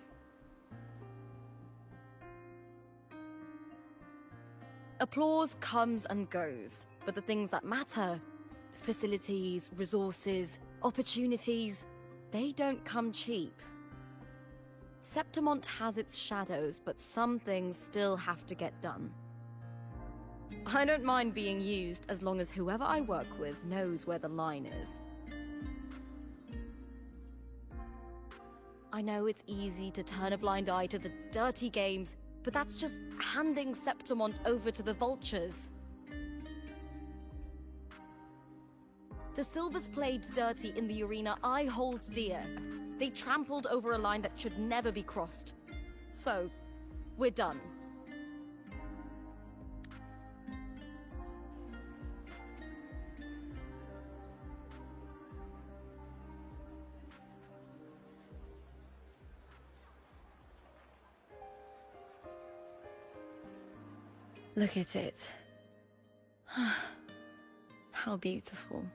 Applause comes and goes, but the things that matter, facilities, resources, opportunities, they don't come cheap. Septimont has its shadows, but some things still have to get done. I don't mind being used as long as whoever I work with knows where the line is. I know it's easy to turn a blind eye to the dirty games, but that's just handing Septimont over to the vultures. The Silvers played dirty in the arena I hold dear. They trampled over a line that should never be crossed. So, we're done. Look at it. How beautiful.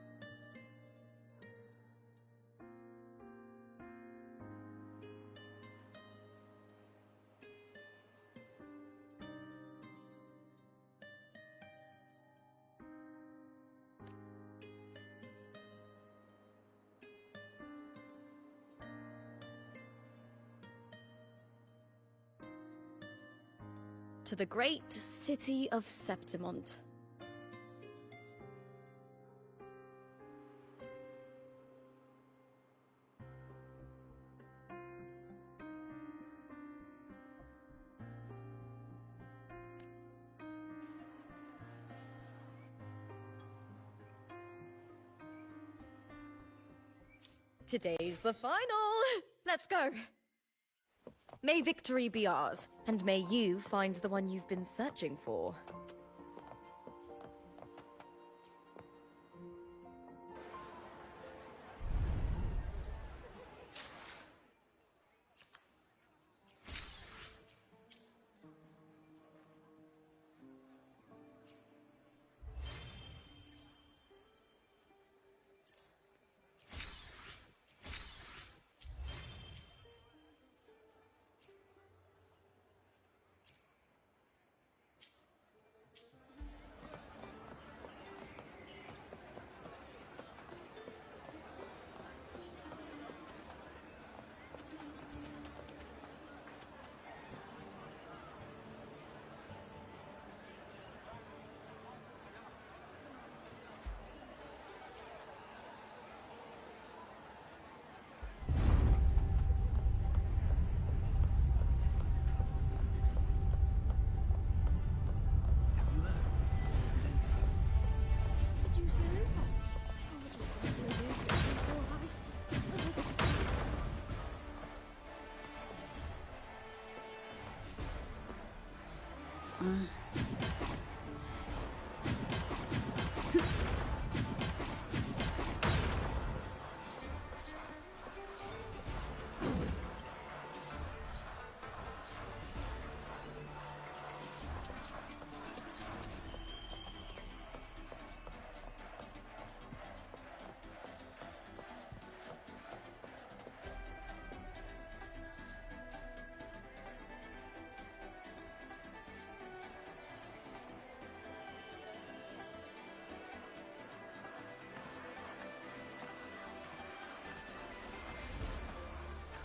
To the great city of Septimont. Today's the final! Let's go! May victory be ours, and may you find the one you've been searching for.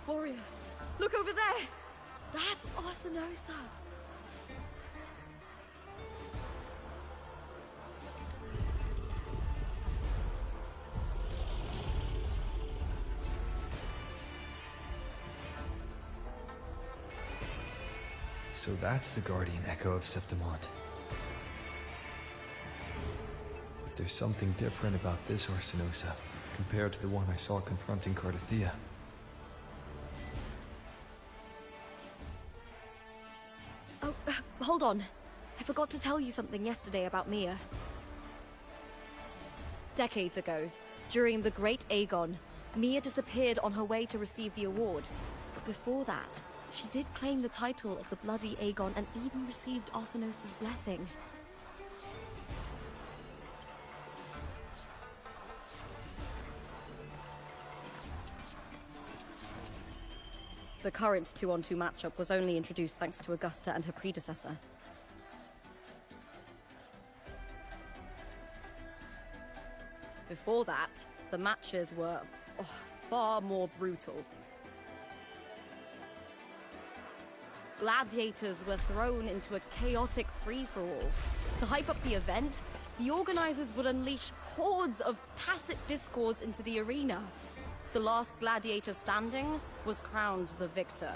Warrior, look over there! That's Arsinosa! So that's the guardian echo of Septimont. But there's something different about this Arsinosa compared to the one I saw confronting Cardathea. Oh, hold on. I forgot to tell you something yesterday about Mia. Decades ago, during the Great Aegon, Mia disappeared on her way to receive the award. But before that, she did claim the title of the Bloody Aegon and even received Arsinosa's blessing. The current 2-on-2 matchup was only introduced thanks to Augusta and her predecessor. Before that, the matches were far more brutal. Gladiators were thrown into a chaotic free-for-all. To hype up the event, the organizers would unleash hordes of tacit discords into the arena. The last gladiator standing was crowned the victor.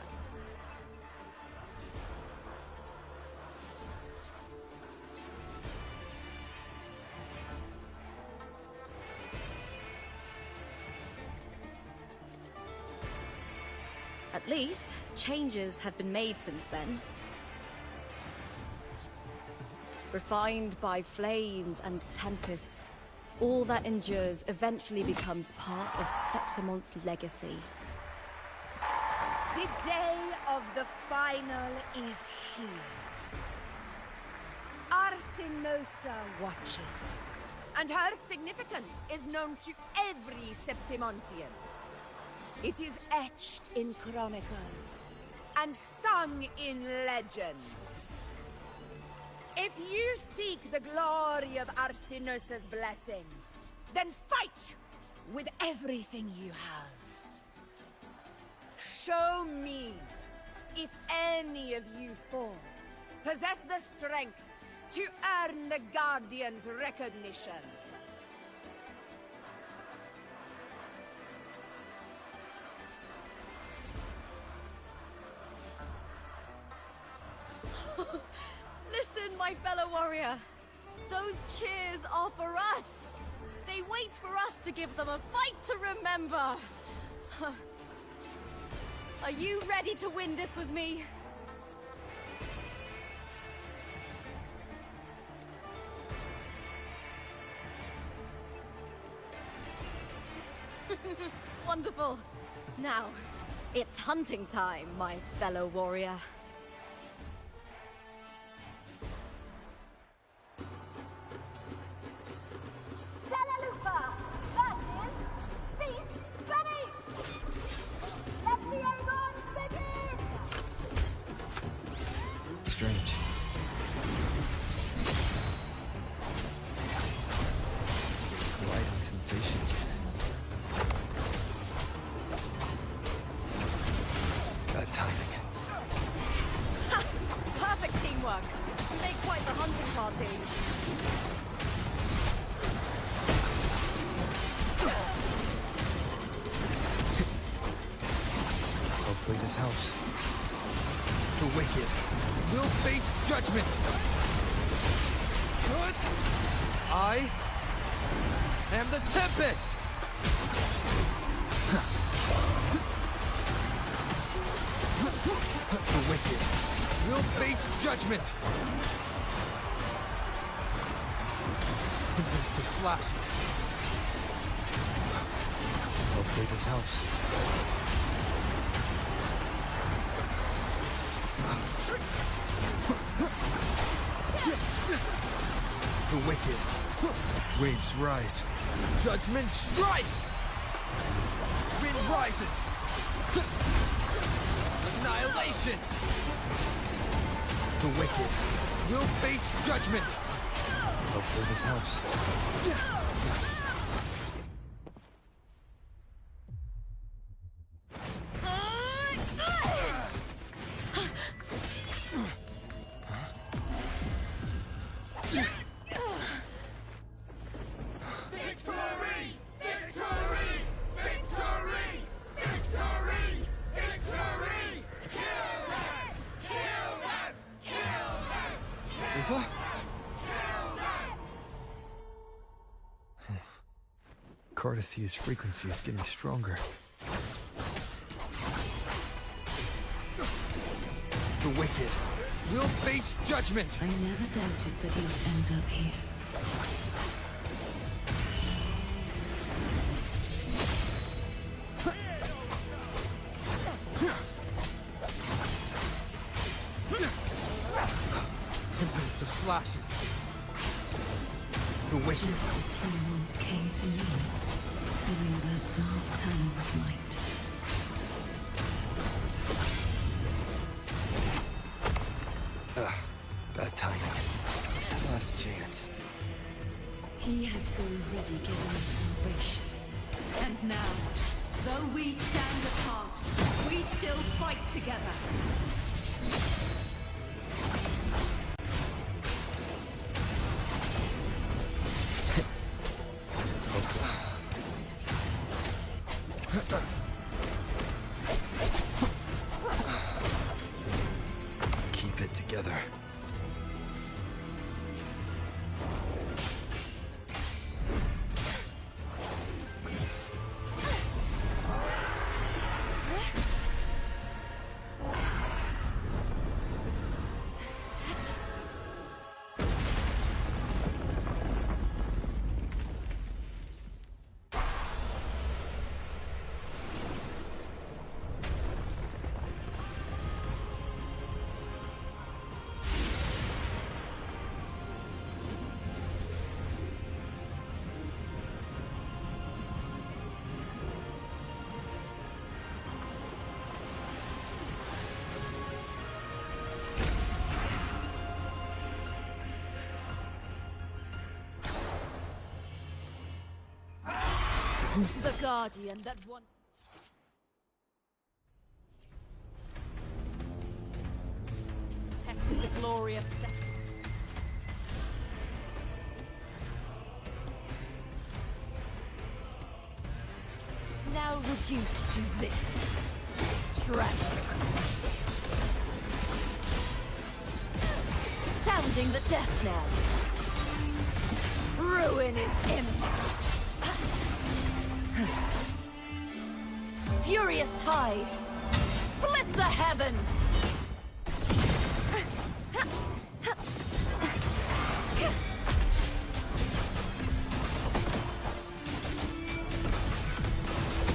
At least, changes have been made since then. Refined by flames and tempests, all that endures eventually becomes part of Septimont's legacy. The day of the final is here. Arsinosa watches, and her significance is known to every Septimontian. It is etched in chronicles and sung in legends. If you seek the glory of Arsinosa's blessing, then fight with everything you have. Show me if any of you four possess the strength to earn the Guardian's recognition. Listen, my fellow warrior. Those cheers are for us. They wait for us to give them a fight to remember. Are you ready to win this with me? Wonderful. Now, it's hunting time, my fellow warrior. Strange. Gliding sensation. Bad timing. Ha! Perfect teamwork. You make quite the hunting party. Hopefully this helps. The wicked will face judgment! I am the Tempest! The wicked will face judgment! Tempest the slashes. Hopefully this helps. The wicked. Waves rise. Judgment strikes! Wind rises! Annihilation! The wicked will face judgment! Hopefully this helps. Cardathia's frequency is getting stronger. The wicked will face judgment! I never doubted that you'd end up here. Tempest of slashes. The wicked. Just as he once came to me, filling that dark tunnel with light. Bad timing. Last chance. He has already given us salvation. And now, though we stand apart, we still fight together. Keep it together. The guardian that won. Protected the glory of Seth. Now reduced to this. Tragic. Sounding the death knell. Ruin is imminent. Furious tides. Split the heavens.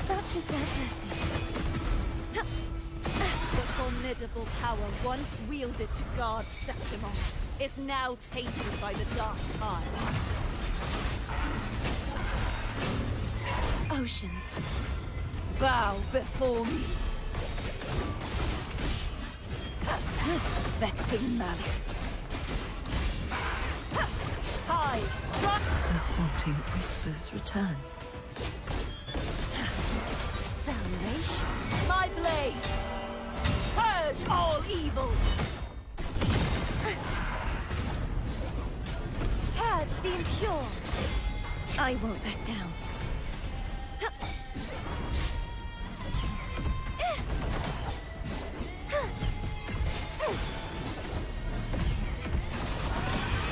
Such is their blessing. The formidable power once wielded to guard Septimont is now tainted by the dark tide. Oceans, bow before me. Vexing malice. Tides, run! the haunting whispers return. Salvation. My blade! Purge all evil! Purge the impure! I won't back down.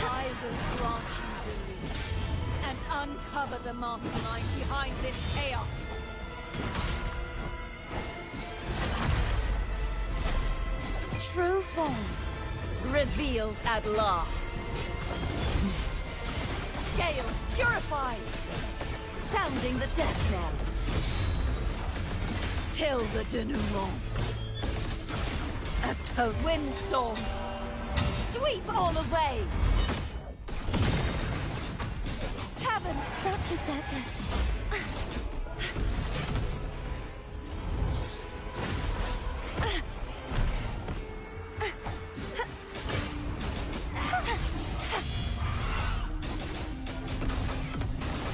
I will grant you release and uncover the mastermind behind this chaos. True form revealed at last. Gales purified, sounding the death knell. Till the denouement. A toad windstorm. Sweep all away. Heaven, Such is their blessing.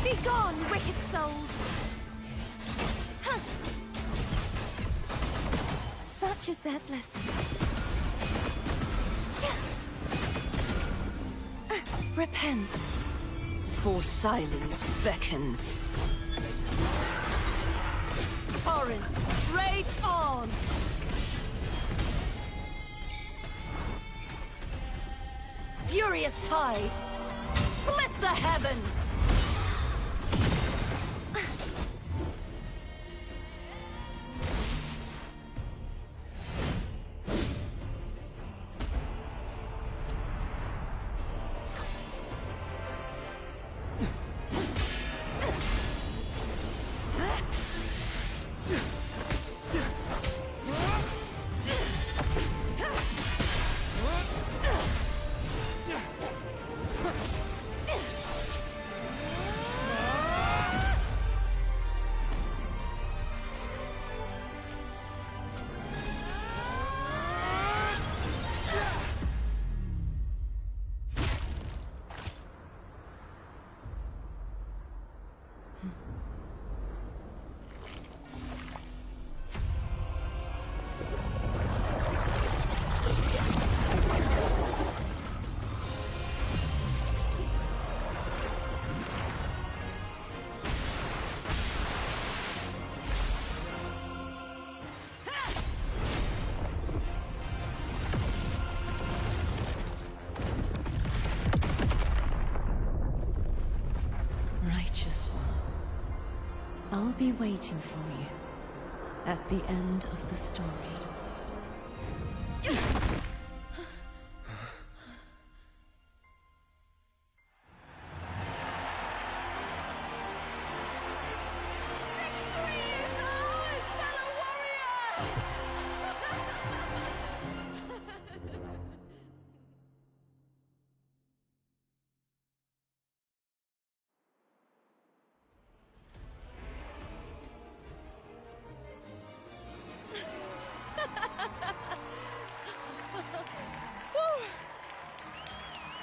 be gone, wicked souls. Such is their blessing. Repent. For silence beckons. Torrents, rage on! Furious tides, split the heavens! Righteous one, I'll be waiting for you at the end of the story.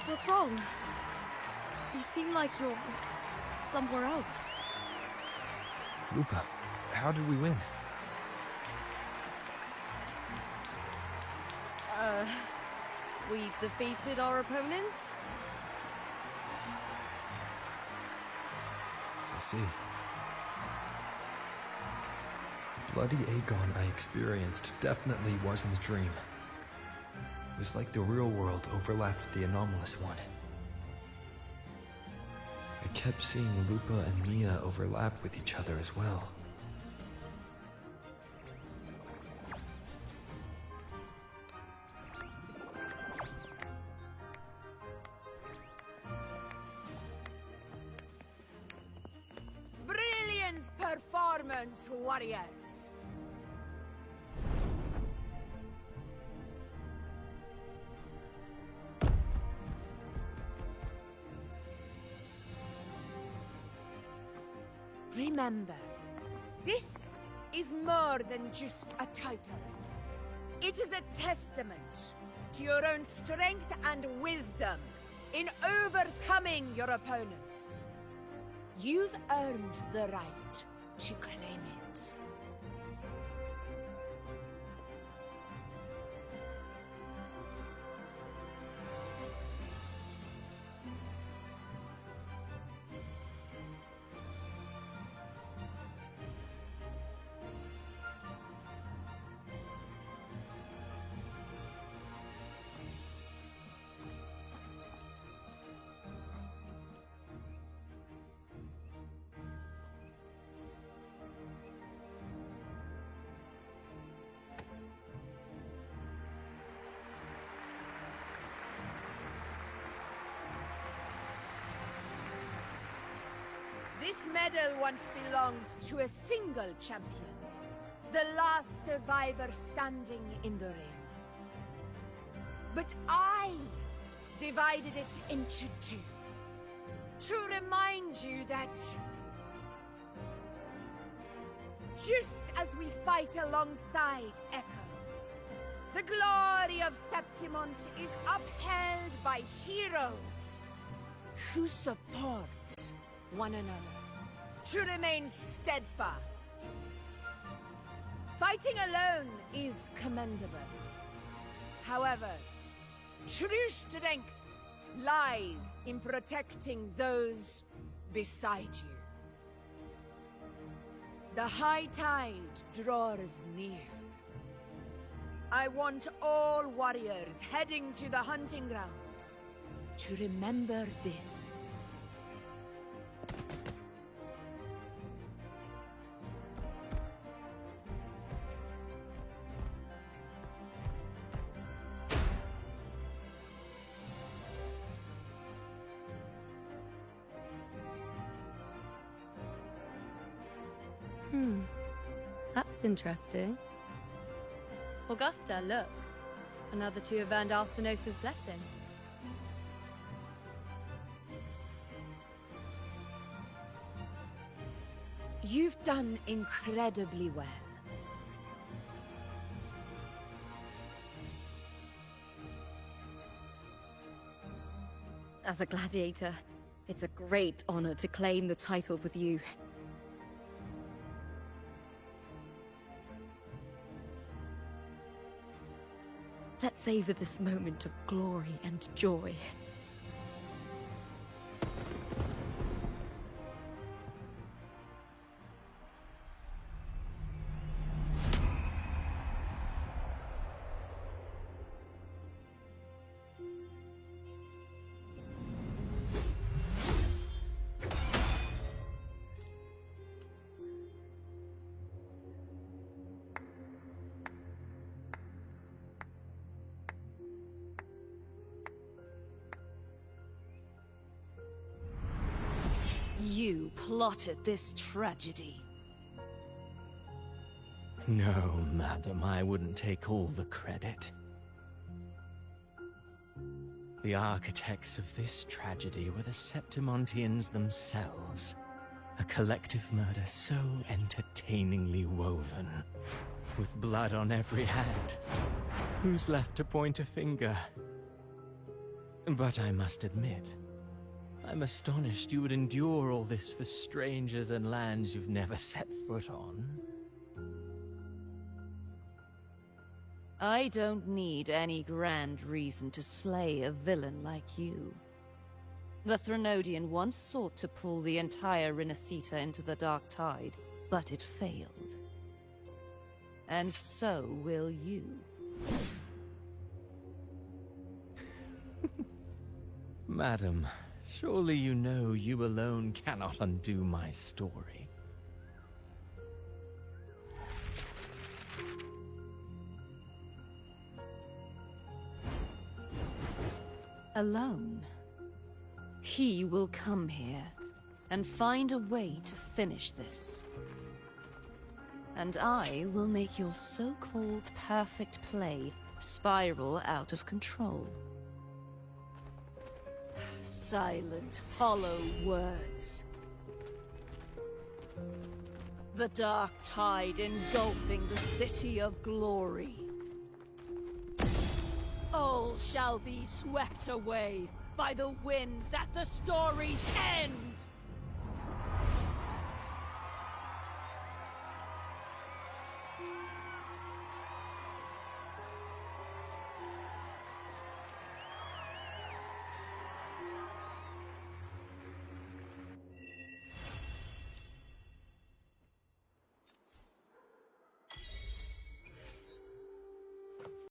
What's wrong? You seem like you're somewhere else. Lupa, how did we win? We defeated our opponents? I see. Bloody Aegon I experienced definitely wasn't a dream. It was like the real world overlapped with the anomalous one. I kept seeing Lupa and Mia overlap with each other as well. Brilliant performance, warriors! Remember, this is more than just a title. It is a testament to your own strength and wisdom in overcoming your opponents. You've earned the right to claim it. This medal once belonged to a single champion, the last survivor standing in the ring. But I divided it into two, to remind you that just as we fight alongside echoes, the glory of Septimont is upheld by heroes who support one another, to remain steadfast. Fighting alone is commendable. However, true strength lies in protecting those beside you. The high tide draws near. I want all warriors heading to the hunting grounds to remember this. That's interesting. Augusta, look. Another two have earned Arsenos' blessing. You've done incredibly well. As a gladiator, it's a great honor to claim the title with you. Let's savor this moment of glory and joy. You plotted this tragedy. No, madam, I wouldn't take all the credit. The architects of this tragedy were the Septimontians themselves. A collective murder so entertainingly woven. With blood on every hand. Who's left to point a finger? But I must admit, I'm astonished you would endure all this for strangers and lands you've never set foot on. I don't need any grand reason to slay a villain like you. The Threnodian once sought to pull the entire Rinascita into the Dark Tide, but it failed. And so will you. Madam, surely you know you alone cannot undo my story. Alone? He will come here and find a way to finish this. And I will make your so-called perfect play spiral out of control. Silent, hollow words. The dark tide engulfing the city of glory. All shall be swept away by the winds at the story's end!